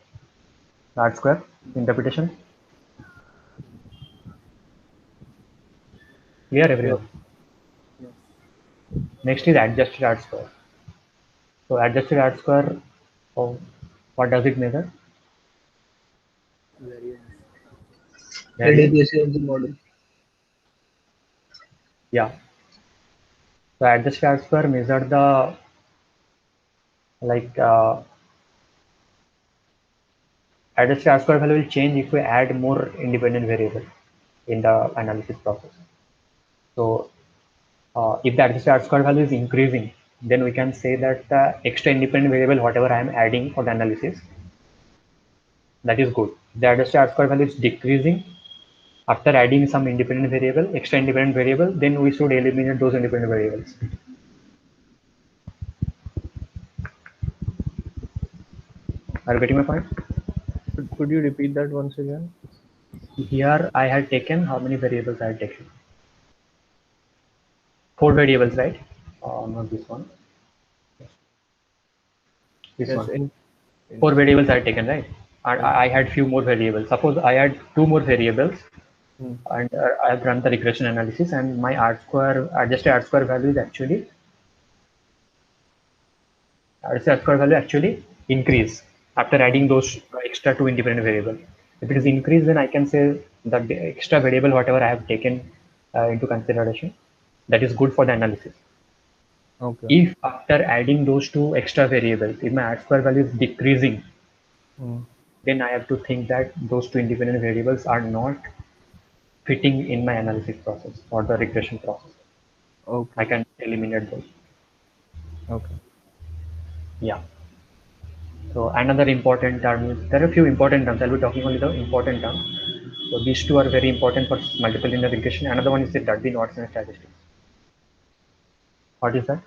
R square interpretation. Clear Yes. everyone? Yes. Next is adjusted R square. So adjusted R square, oh, what does it measure? Variance. Variance. Adequacy of the model. Yeah. So adjusted R square measure the like adjusted R square value will change if we add more independent variable in the analysis process. So if the adjusted R square value is increasing, then we can say that the extra independent variable, whatever I am adding for the analysis, that is good. The adjusted R square value is decreasing after adding some independent variable, extra independent variable, then we should eliminate those independent variables. Are you getting my point? Could you repeat that once again? Here I had taken, how many variables I had taken? 4 variables, right? Not this one. This Yes, one. in 4 variables I had taken, right? And I had few more variables. Suppose I had 2 more variables, hmm, and I've run the regression analysis, and my R square, adjusted R square value is actually, adjusted R square value actually increase after adding those extra 2 independent variables. If it is increased, then I can say that the extra variable, whatever I have taken into consideration, that is good for the analysis. okay. If after adding those 2 extra variables, if my R square value is decreasing, Hmm. then I have to think that those 2 independent variables are not fitting in my analysis process or the regression process. I Okay. can eliminate those. Okay. Yeah. So another important term is, there are a few important terms. I'll be talking only the important terms. So these two are very important for multiple linear regression. Another one is the Darby-Watson statistics. What is that?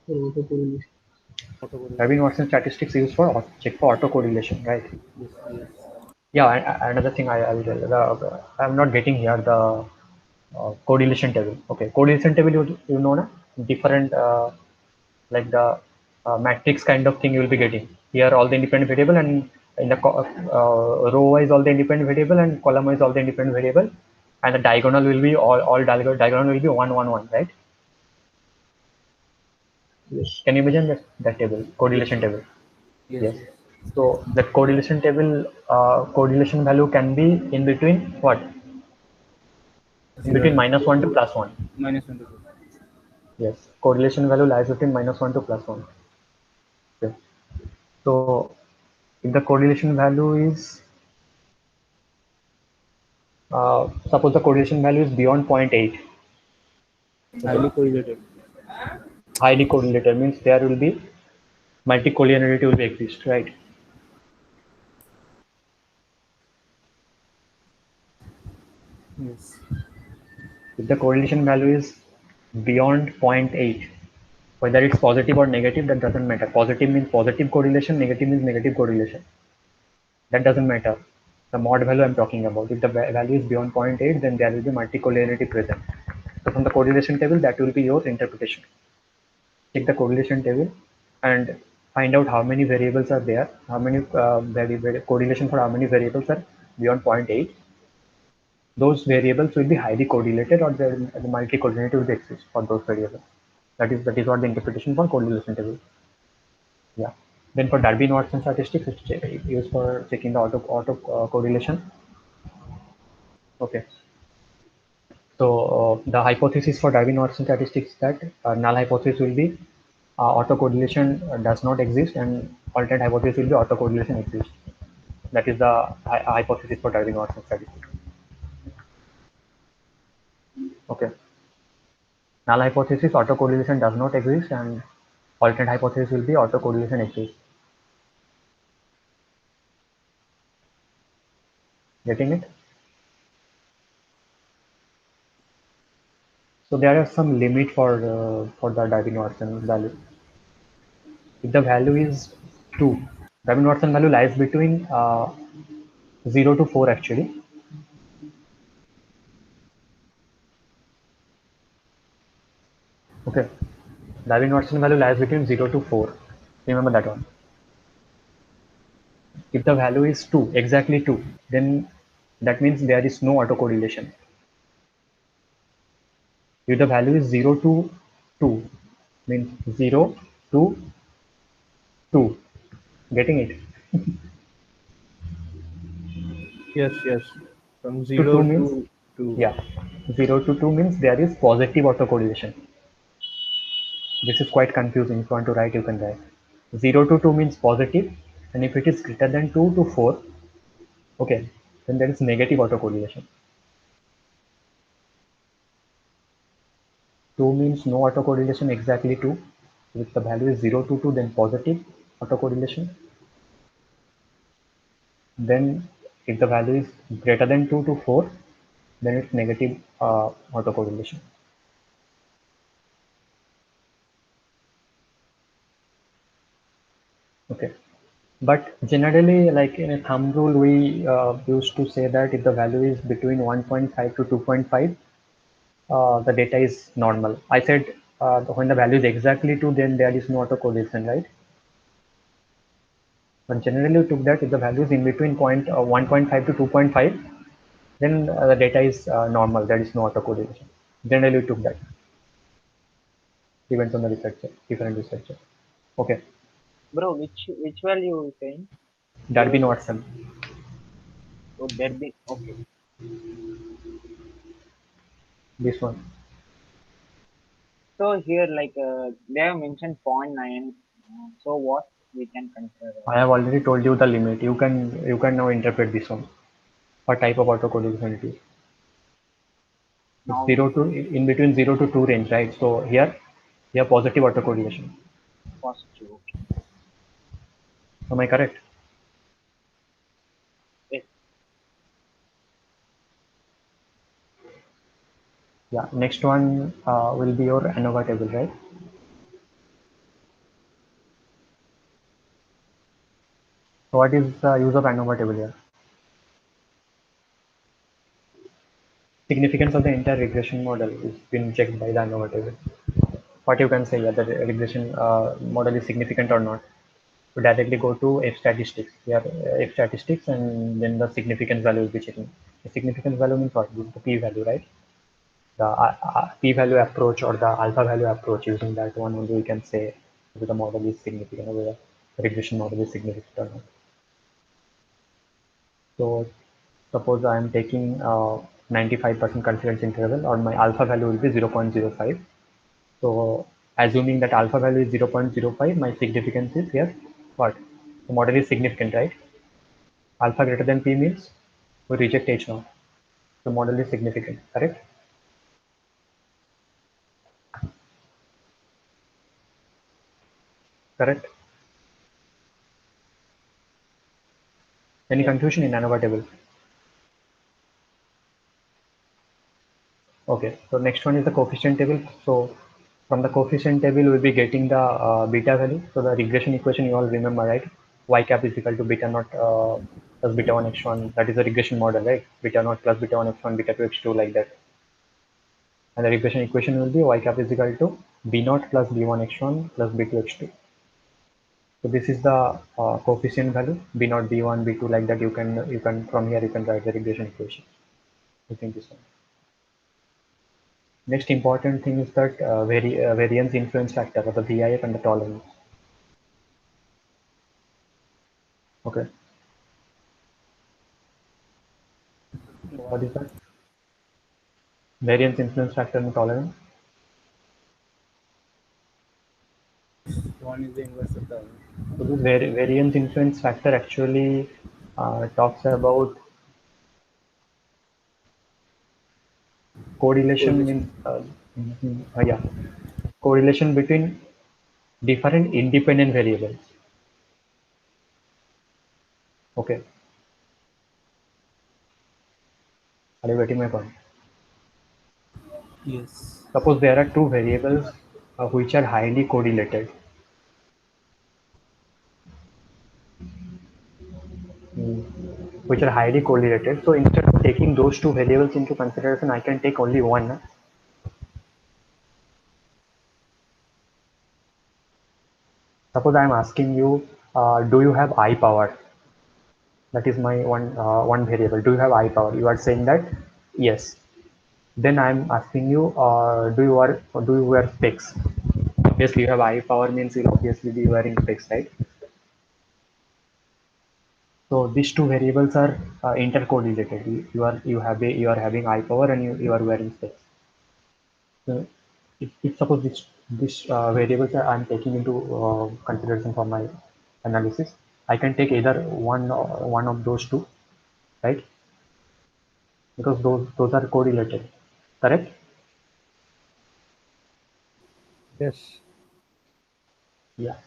For autocorrelation. Darby-Watson statistics used for check for autocorrelation, right? Yes, yes. Yeah, another thing I will tell. I'm not getting here the correlation table. Okay, correlation table, you know, na? Different like the matrix kind of thing you will be getting. Here all the independent variable, and in the row wise all the independent variable, and column wise all the independent variable, and the diagonal will be all diagonal will be 1 1 1, right? Yes. Can you imagine that table, Yes. correlation table? Yes. Yes. Yes. So that correlation table, correlation value can be in between what? In between Zero. -1 to +1. Minus 1 to 2. Yes. Correlation value lies between -1 to +1. Okay. So if the correlation value is, suppose the correlation value is beyond 0.8. Okay. Highly correlated. Highly correlated means there will be multicollinearity will be exist, right? Yes. If the correlation value is beyond zero point 0.8, whether it's positive or negative, that doesn't matter. Positive means positive correlation, negative means negative correlation. That doesn't matter. The mod value I'm talking about. If the value is beyond zero point 0.8, then there will be multicollinearity present. So from the correlation table, that will be your interpretation. Check the correlation table and find out how many variables are there, how many correlation for how many variables are beyond zero point 0.8. Those variables will be highly correlated, or the multi-coordinated will exist for those variables. That is what the interpretation for correlation table. Yeah. Then for Darby-Watson statistics, it's used for checking the auto correlation. Okay. So the hypothesis for Darby-Watson statistics that null hypothesis will be autocorrelation does not exist, and alternate hypothesis will be autocorrelation exists. That is the hypothesis for Darby-Watson statistics. Okay. Null hypothesis, autocorrelation does not exist, and alternate hypothesis will be autocorrelation exists. Getting it? So there are some limit for the Darby-Watson value. If the value is 2, Darby-Watson value lies between 0 to 4 actually. Okay. Darby-Watson value lies between 0 to 4. Remember that one. If the value is 2, exactly 2, then that means there is no autocorrelation. If the value is 0 to 2, means 0 to 2. Getting it? Yes, yes. From To 2 0 means, to 2. yeah, 0 to 2 means there is positive autocorrelation. This is quite confusing. If you want to write, you can write. 0 to 2 means positive, and if it is greater than 2 to 4, okay, then there is negative autocorrelation. 2 means no autocorrelation, exactly 2. If the value is 0 to 2, then positive autocorrelation. Then if the value is greater than 2 to 4, then it's negative autocorrelation. Okay. But generally, like in a thumb rule, we used to say that if the value is between 1.5 to 2.5, the data is normal. I said when the value is exactly 2, then there is no autocorrelation, right? But generally, we took that if the value is in between 1.5 to 2.5, then the data is normal. There is no autocorrelation. Generally, we took that. Depends on the researcher, different researcher. Okay, Bro, which value you saying? Darby 0 to Watson. would there be okay. This one. So here like they have mentioned point 0.9. So what? we can consider. I have already told you the limit. You can now interpret this one. What type of autocorrelation it is? It's Now, zero to in between 0 to 2 range, right? So here positive autocorrelation. positive. Am I correct? Yes. Yeah. Next one will be your ANOVA table, right? So what is the use of ANOVA table here? Significance of the entire regression model is been checked by the ANOVA table. What you can say, whether the regression model is significant or not. To directly go to F statistics. Here F statistics, and then the significance value will be checking. The significance value means what? This is the p value, right? The p value approach or the alpha value approach, using that one only we can say whether the model is significant or whether the regression model is significant or not. So suppose I am taking 95% confidence interval, or my alpha value will be 0.05. So assuming that alpha value is 0.05, my significance is here what? The model is significant, right? Alpha greater than p means we reject h now. The model is significant, correct? Correct. Any Yes. confusion in ANOVA table? Okay, so next one is the coefficient table. So from the coefficient table, we'll be getting the beta value. So the regression equation you all remember, right? Y cap is equal to beta naught plus beta 1 x1. That is the regression model, right? Beta naught plus beta 1 x1, beta 2 x2, like that. And the regression equation will be y cap is equal to b naught plus b1 x1 plus b2 x2. So this is the coefficient value, b naught, b1, b2, like that. You can from here you can write the regression equation. I think this one. Next important thing is that variance influence factor, or the VIF, and the tolerance. Okay, what is that? Variance influence factor and tolerance. One is the inverse of the other. So this variance influence factor actually talks about correlation. Means yeah, correlation between different independent variables. Okay, are you getting my point? Yes. Suppose there are two variables which are highly correlated. Which are highly correlated. So instead of taking those two variables into consideration, I can take only one. Suppose I am asking you, do you have eye power? That is my one variable. Do you have eye power? You are saying that yes. Then I am asking you, do you wear specs? Obviously, you have eye power means you'll obviously be wearing specs, right? So these two variables are intercorrelated. You are having eye power, and you are wearing specs. So if suppose this variables I'm taking into consideration for my analysis, I can take either one of those two, right? Because those are correlated, correct? Yes. Yeah.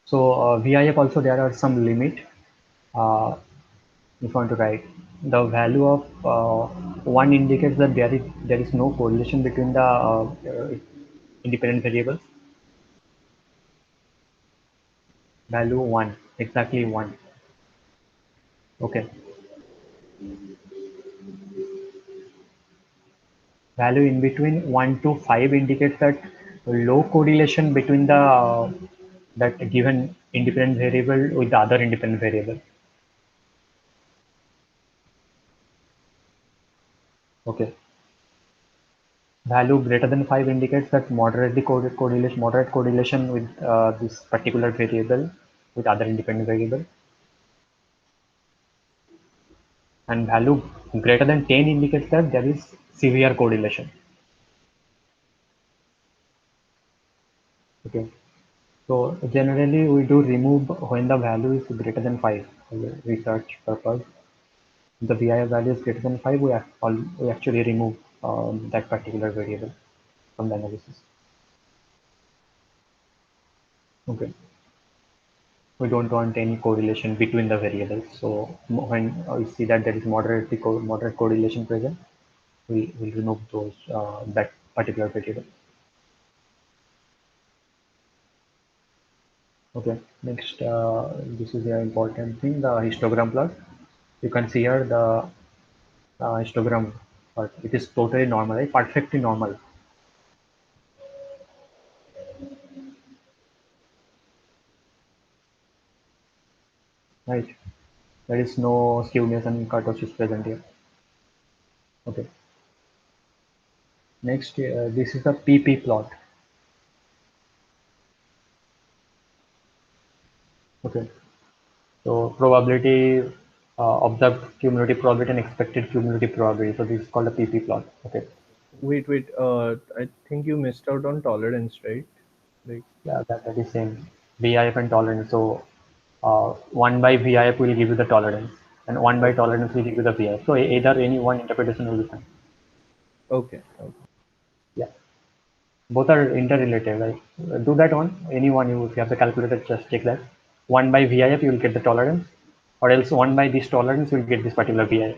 So VIF also, there are some limit. Uh, if you want to write the value of one indicates that there is no correlation between the independent variables. Value 1, exactly 1. Okay. Value in between 1 to 5 indicates that low correlation between the that given independent variable with the other independent variable. Okay. Value greater than 5 indicates that moderate correlation with this particular variable with other independent variable. And value greater than 10 indicates that there is severe correlation. Okay. So generally we do remove when the value is greater than 5 for the research purpose. The VIF value is greater than 5, we actually remove that particular variable from the analysis. Okay. We don't want any correlation between the variables. So when we see that there is moderate correlation present, we will remove those that particular variable. Okay, next, this is the important thing, the histogram plot. You can see here the histogram plot. It is totally normal, right? Perfectly normal. Right? There is no skewness and kurtosis present here. Okay. Next, this is the PP plot. Okay. So probability, observed cumulative probability and expected cumulative probability. So this is called a PP plot. Okay. Wait. I think you missed out on tolerance, right? Like, Yeah, that is same. VIF and tolerance. So 1 by VIF will give you the tolerance, and 1 by okay, tolerance will give you the VIF. So either any one interpretation will be fine. okay. Yeah. Both are interrelated, right? Do that one. Anyone, if you have the calculator, just check that. 1 by VIF, you will get the tolerance, or else 1 by this tolerance, you will get this particular VIF.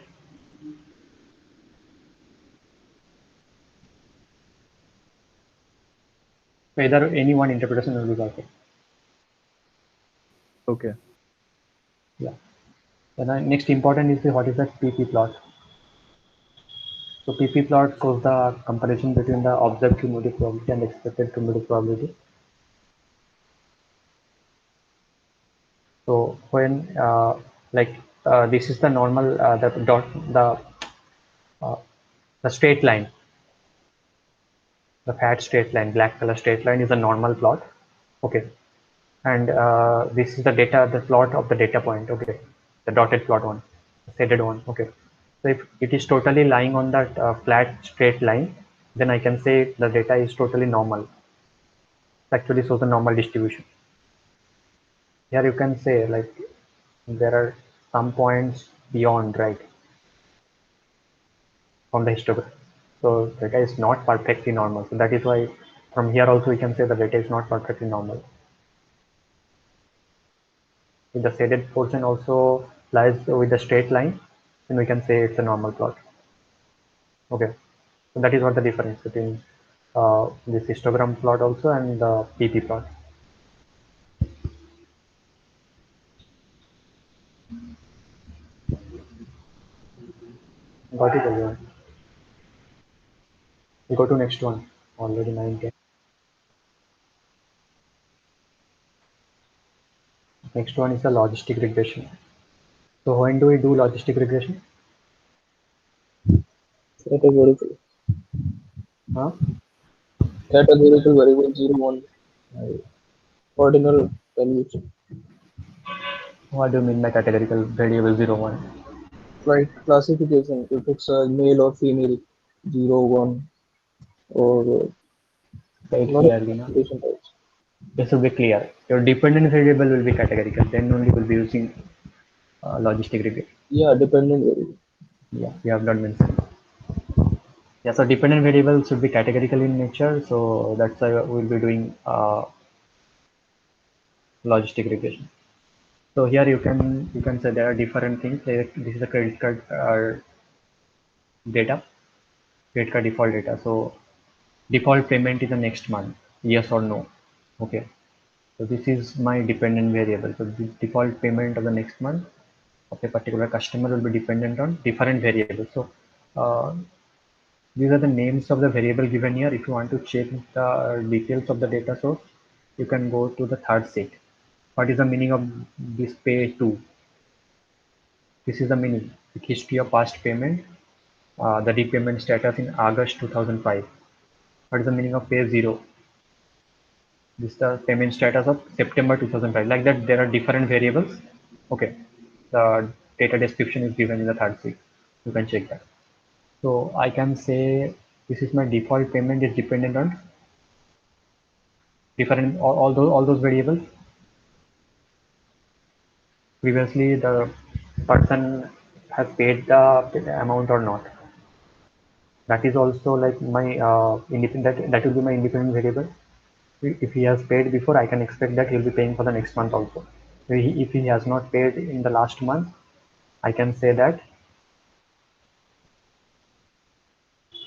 So either any one interpretation will be perfect. Okay. Yeah. And then next important is what is the PP plot. So PP plot shows the comparison between the observed cumulative probability and expected cumulative probability. So when this is the normal uh, the straight line, the fat straight line, black color straight line is a normal plot. Okay, and this is the plot of the data point. Okay, the dotted plot one, the shaded one. Okay, so if it is totally lying on that flat straight line, then I can say the data is totally normal. It actually shows a normal distribution. Here you can say like there are some points beyond, right, from the histogram. So data is not perfectly normal. So that is why from here also we can say the data is not perfectly normal. If the shaded portion also lies with the straight line, then we can say it's a normal plot. Okay, so that is what the difference between this histogram plot also and the PP plot. Got it, everyone? We go to next one. Already 9:10. Next one is the logistic regression. So when do we do logistic regression? Categorical. Huh? Categorical variable 01. Ordinal valuation. What do you mean by categorical variable 01? Like classification, if it's a male or female, 01, or Say it not a clearly now. classification types. This will be clear. Your dependent variable will be categorical. Then only we'll be using logistic regression. Yeah, dependent variable. Yeah, we have not mentioned. Yeah, so dependent variables should be categorical in nature. So that's why we'll be doing logistic regression. So here you can say there are different things. Like this is a credit card data, credit card default data. So default payment is the next month, yes or no. Okay. So this is my dependent variable. So the default payment of the next month of a particular customer will be dependent on different variables. So uh, these are the names of the variable given here. If you want to check the details of the data source, you can go to the third sheet. What is the meaning of this pay to? This is the meaning. The history of past payment, the repayment status in August 2005. What is the meaning of pay 0? This is the payment status of September 2005. Like that, there are different variables. Okay. The data description is given in the third sheet. You can check that. So I can say this is my default payment is dependent on different all those variables. Previously, the person has paid the amount or not. That is also like my independent. That will be my independent variable. If he has paid before, I can expect that he'll be paying for the next month also. If he has not paid in the last month, I can say that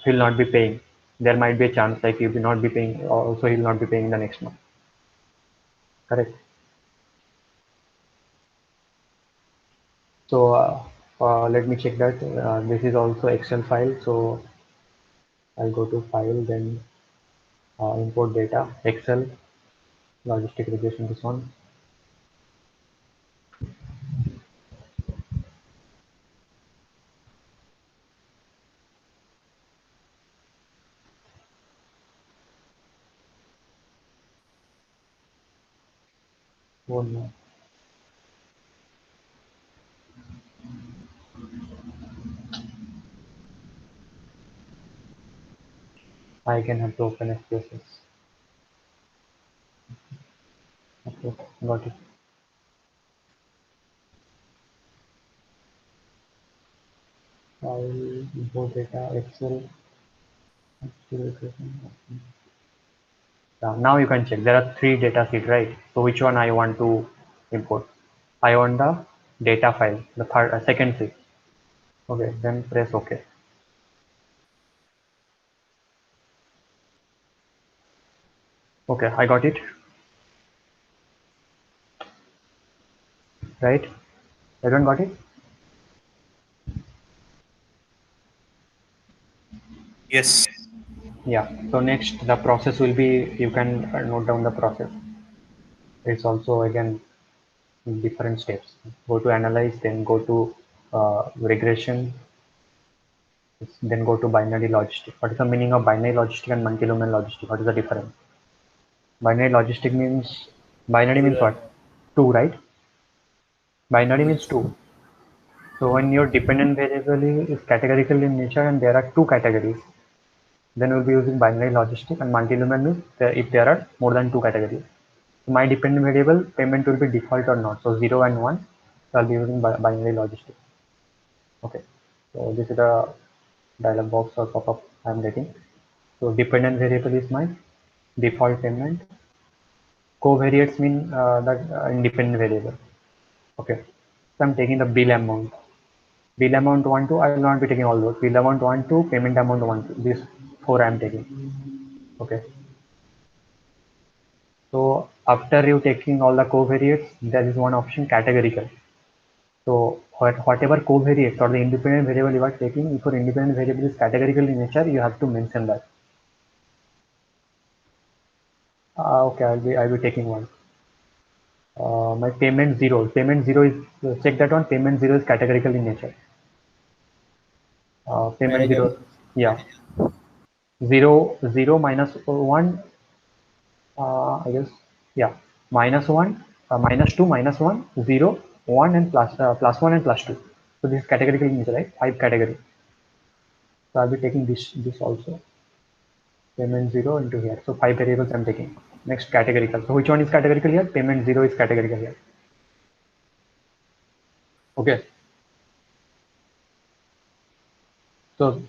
he'll not be paying. There might be a chance like he will not be paying, also he'll not be paying the next month. Correct. So let me check that. This is also Excel file. So I'll go to file, then import data, Excel, logistic regression, this one. Oh no. I can have to open SPSS. Okay, got it. File, import data, Excel. Now you can check. There are 3 data sheets, right? So which one I want to import? I want the data file, the second sheet. Okay, then press OK. Okay, I got it. Right? Everyone got it? Yes. Yeah. So next, the process will be, you can note down the process. It's also again different steps. Go to analyze, then go to regression, then go to binary logistic. What is the meaning of binary logistic and multi-domain logistic? What is the difference? Binary logistic means, binary means what? 2, right? Binary means 2. So when your dependent variable is categorical in nature and there are 2 categories, then we'll be using binary logistic, and multi-domain means if there are more than 2 categories. So my dependent variable payment will be default or not. So 0 and 1, so I'll be using binary logistic. Okay. So this is the dialog box or pop-up I'm getting. So dependent variable is my default payment. Covariates mean that independent variable. Okay. So I'm taking the bill amount. Bill amount 1 to, I will not be taking all those. Bill amount 1 to, payment amount 1 to. These 4 I am taking. Okay. So after you taking all the covariates, there is one option, categorical. So whatever covariates or the independent variable you are taking, if your independent variable is categorical in nature, you have to mention that. Okay, I'll be taking one. My payment 0. Payment 0 is, check that one. Payment 0 is categorical in nature. Payment Manager. 0, yeah. 0, 0 minus 1, I guess, yeah. Minus 1, minus 2, minus 1, 0, 1 and plus 1 and plus 2. So this is categorical in nature, right? 5 category. So I'll be taking this also. Payment 0 into here. So 5 variables I'm taking. Next, categorical. So which one is categorical here? Payment 0 is categorical here. Okay. So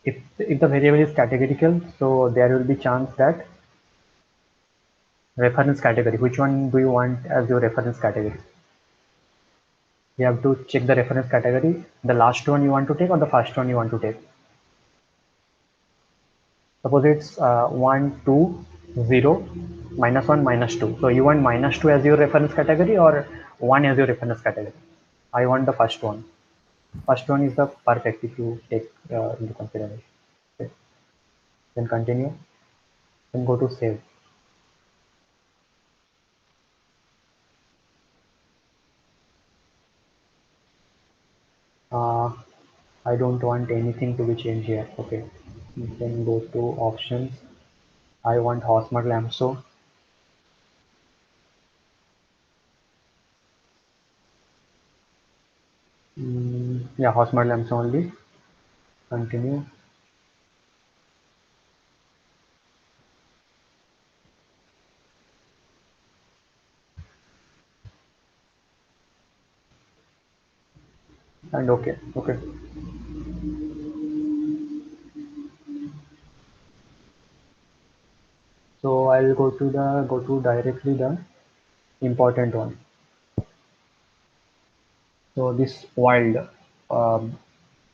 if the variable is categorical, so there will be chance that reference category. Which one do you want as your reference category? You have to check the reference category. The last one you want to take or the first one you want to take. Suppose it's 1, 2, 0, minus 1, minus 2. So you want minus 2 as your reference category or 1 as your reference category? I want the first one. First one is the perfect if you take into consideration. Okay. Then continue. Then go to save. I don't want anything to be changed here. Okay. Then go to options. I want Hosmer Lamso. Yeah, Hosmer Lamso only. Continue. and okay. So I'll go to directly the important one. So this um,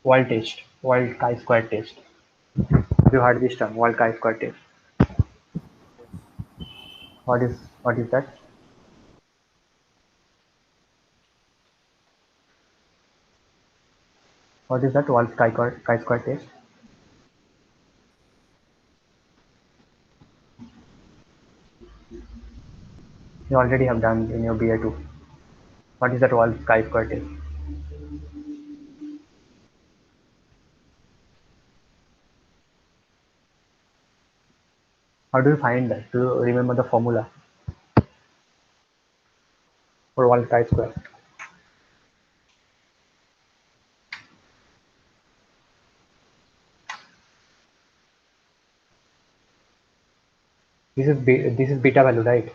wild test, wild chi-square test. Have you heard this term, wild chi-square test? What is that? What is that wild chi-square test? You already have done in your BA2. What is that wild chi-square test? How do you find that? Do you remember the formula for wild chi-square? This is beta value, right?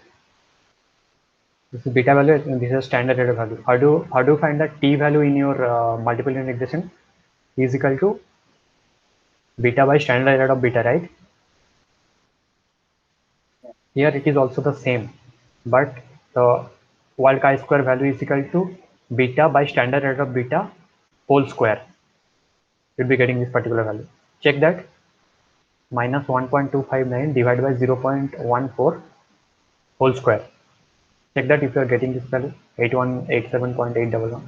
This is beta value and this is standard error value. How do you find that t value in your multiple unit regression is equal to beta by standard error of beta, right? Here it is also the same, but the wild chi-square value is equal to beta by standard error of beta whole square. You'll be getting this particular value. Check that, minus 1.259 divided by 0.14 whole square. Check that if you are getting this value, 8187.811.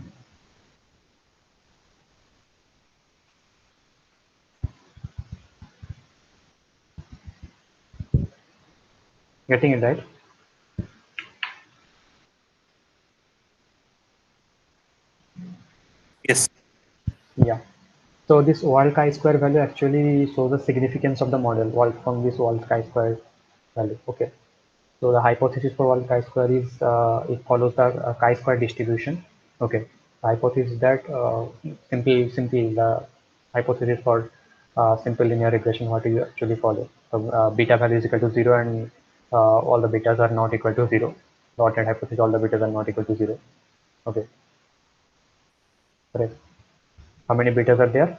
Getting it right? Yes. Yeah. So this wild chi-square value actually shows the significance of the model from this wild chi-square value. Okay. So the hypothesis for wild chi-square is it follows the chi-square distribution. Okay. The hypothesis that simply the hypothesis for simple linear regression, what you actually follow. So beta value is equal to 0 and all the betas are not equal to 0. The alternate hypothesis, all the betas are not equal to 0. Okay. Correct. How many betas are there?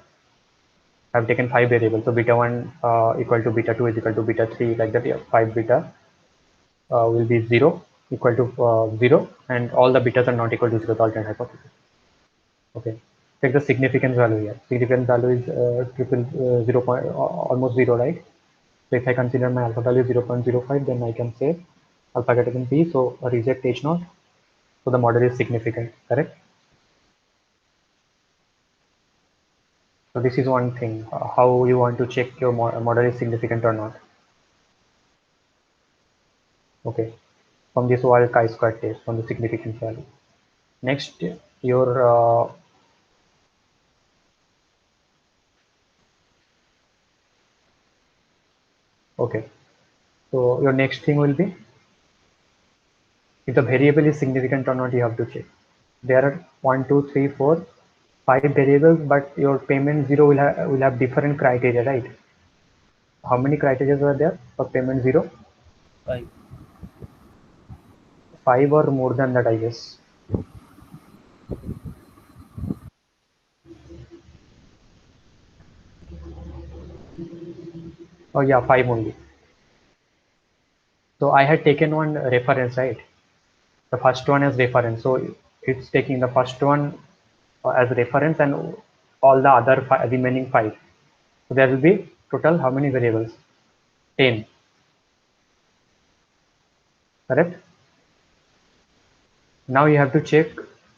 I've taken 5 variables. So beta 1 equal to beta 2 is equal to beta 3, like that. Yeah, 5 beta will be 0 equal to 0, and all the betas are not equal to 0, the alternate hypothesis. Okay. Take the significance value here. Significance value is triple 0 point, almost 0, right? So if I consider my alpha value 0.05, then I can say alpha greater than p, so reject h naught. So the model is significant, correct? So this is one thing, how you want to check your model is significant or not. Okay, from this wild chi-square test, from the significance value. Next, your okay. So your next thing will be if the variable is significant or not. You have to check. There are 1, 2, 3, 4, 5 variables, but your payment zero will have different criteria, right? How many criteria are there for payment zero? 5. 5 or more than that, I guess. Oh yeah, 5 only. So I had taken one reference, right? The first one as reference. So it's taking the first one as reference and all the other remaining 5. So there will be total how many variables? 10. Correct? Now you have to check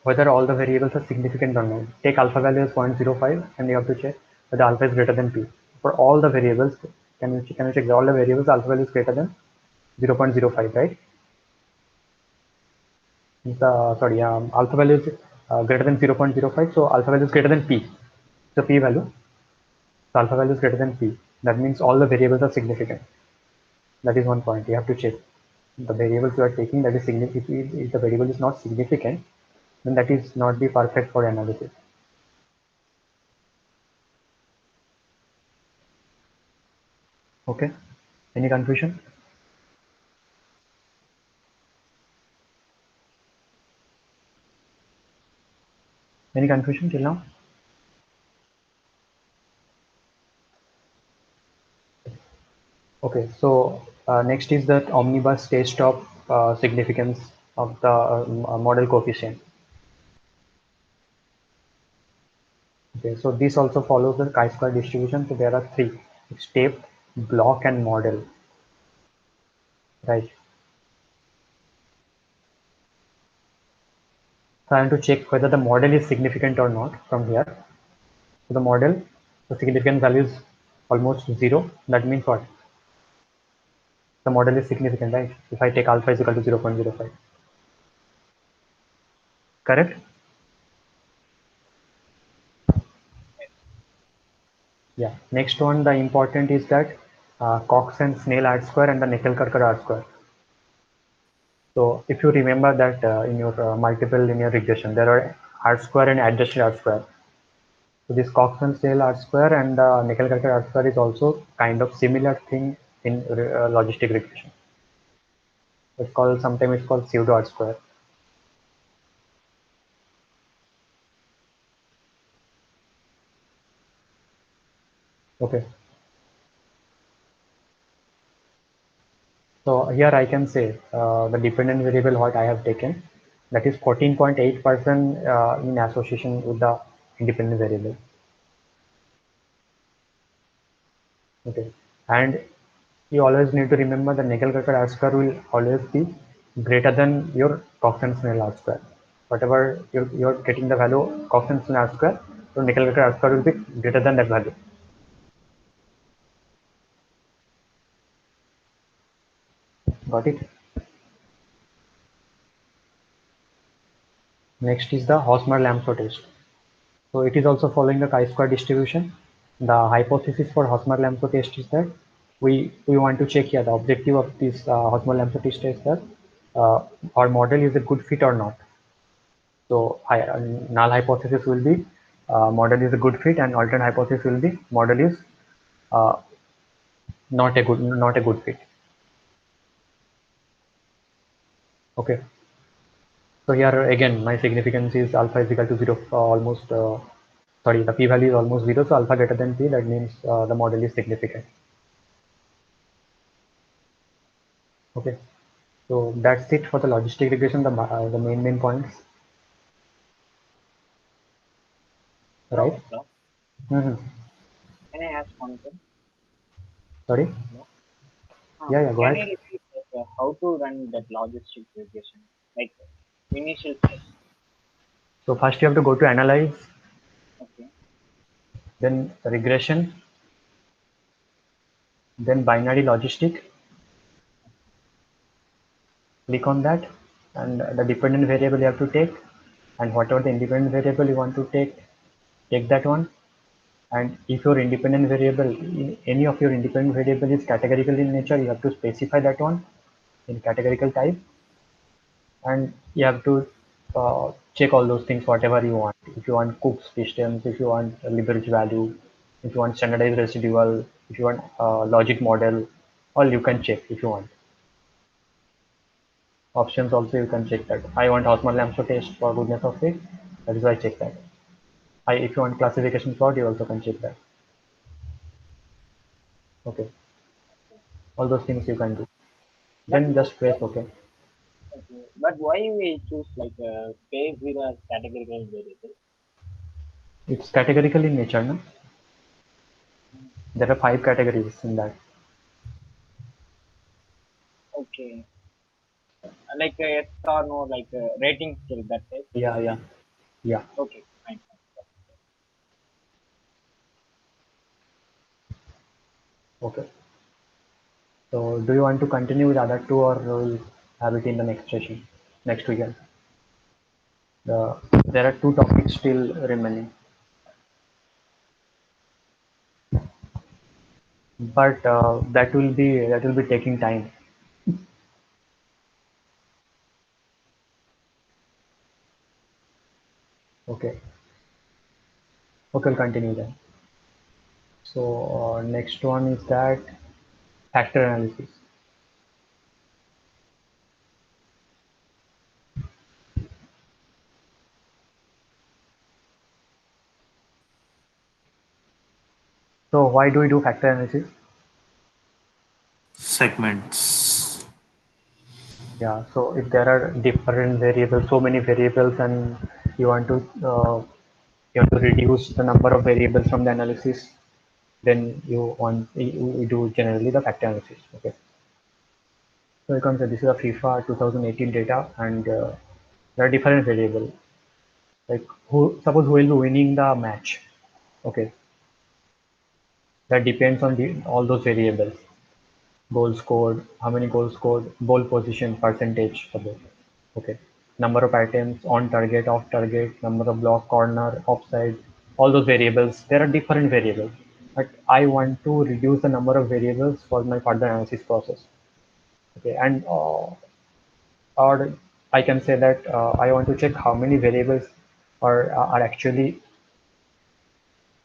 whether all the variables are significant or not. Take alpha value as 0.05 and you have to check whether alpha is greater than p. For all the variables, can you check all the variables alpha value is greater than 0.05, right? Sorry, alpha value is greater than 0.05, so alpha value is greater than p. So p value, so alpha value is greater than p. That means all the variables are significant. That is one point. You have to check the variables you are taking. That is significant. If the variable is not significant, then that is not be perfect for analysis. Okay. Any confusion? Any confusion till now? Okay, so next is that omnibus test of significance of the model coefficient. Okay, so this also follows the chi-square distribution. So there are three: step, block, and model. Right. So I want to check whether the model is significant or not from here. So the model, the significant value is almost 0. That means what? The model is significant, right? If I take alpha is equal to 0.05. Correct? Yeah. Next one, the important is that Cox and Snell R square and the Neckel-Kerker R square. So if you remember that in your multiple linear regression, there are R square and adjusted R square. So this Cox and Snell R square and Neckel-Kerker R square is also kind of similar thing in logistic regression. It's called, sometimes it's called pseudo R square. Okay. So here I can say the dependent variable what I have taken, that is 14.8% in association with the independent variable. Okay, and you always need to remember the Neckel-Kerker R square will always be greater than your Cox and Snell R square. Whatever you're getting the value Cox and Snell R square, so Neckel-Kerker R square will be greater than that value. Got it? Next is the Hosmer-Lamso test. So it is also following the chi-square distribution. The hypothesis for Hosmer-Lamso test is that we want to check here the objective of this Hosmer-Lamso test is that our model is a good fit or not. So null hypothesis will be model is a good fit, and alternate hypothesis will be model is uh, not a good fit. Okay. So here again my significance is alpha is equal to 0 almost sorry, the p-value is almost 0, so alpha greater than p, that means the model is significant. Okay, so that's it for the logistic regression, the main points, right? So, Mm-hmm. can I ask one thing? Sorry. No? Yeah, go Can you ahead. repeat how to run that logistic regression? Like initial steps. So first you have to go to analyze, Okay. then regression, then binary logistic. Click on that, and the dependent variable you have to take, and whatever the independent variable you want to take that one. And if your independent variable, any of your independent variable is categorical in nature, you have to specify that one in categorical type, and you have to check all those things whatever you want. If you want Cook's distance, if you want Lagrange value, if you want standardized residual, if you want logic model, all you can check if you want. Options also you can check that. I want Hausmann-Lamso test for goodness of sake. That is why I check that. If you want classification plot, you also can check that. Okay, all those things you can do. But Then just press OK. okay. But why we choose like space with a categorical variable? It's categorical in nature, no? There are 5 categories in that. Okay. Like yes or no, like rating scale that type. Yeah. Okay, fine. Okay. So do you want to continue with other two, or we'll have it in the next session, next weekend? There are 2 topics still remaining, but that will be taking time. Okay. Okay, we'll continue then. So next one is that factor analysis. So why do we do factor analysis? Segments. Yeah, so if there are different variables, so many variables, and you want to reduce the number of variables from the analysis, then you do generally the factor analysis. Okay. So you can say this is a FIFA 2018 data, and there are different variables. Like suppose who will be winning the match. Okay, that depends on all those variables. Goal scored, how many goals scored, ball position, percentage, suppose. Okay, number of items, on target, off target, number of block, corner, offside, all those variables. There are different variables, but I want to reduce the number of variables for my further analysis process. Okay, and or I can say that I want to check how many variables are actually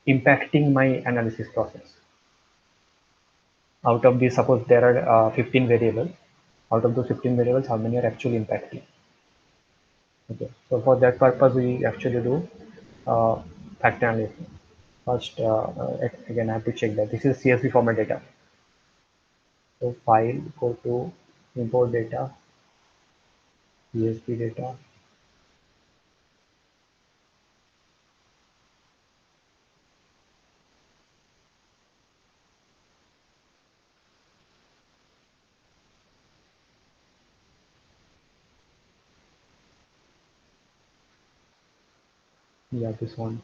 impacting my analysis process. Out of these, suppose there are 15 variables. Out of those 15 variables, how many are actually impacting? Okay, so for that purpose, we actually do uh, factor analysis. First, again, I have to check that this is CSV format data. So file, go to import data, CSV data. Yeah, this one.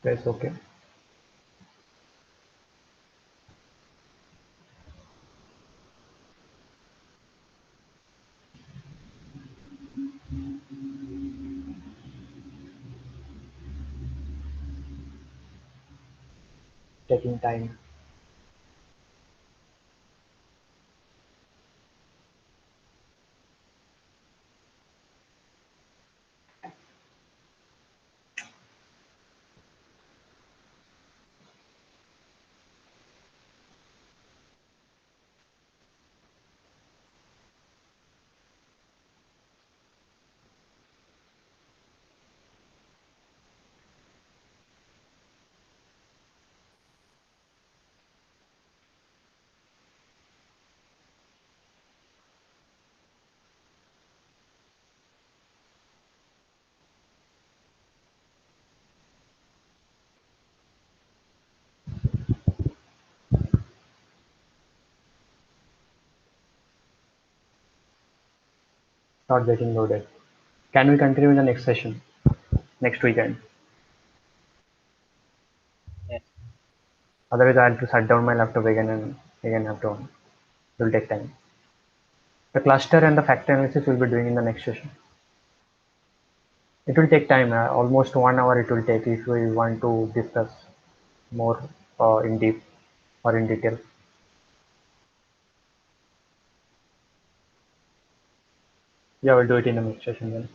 Press OK. Taking time. Not getting loaded. Can we continue in the next session, next weekend? Yes. Otherwise, I have to shut down my laptop again and again have to on. It will take time. The cluster and the factor analysis we'll be doing in the next session. It will take time, almost 1 hour it will take if we want to discuss more in deep or in detail. Yeah, we'll do it in the next session then.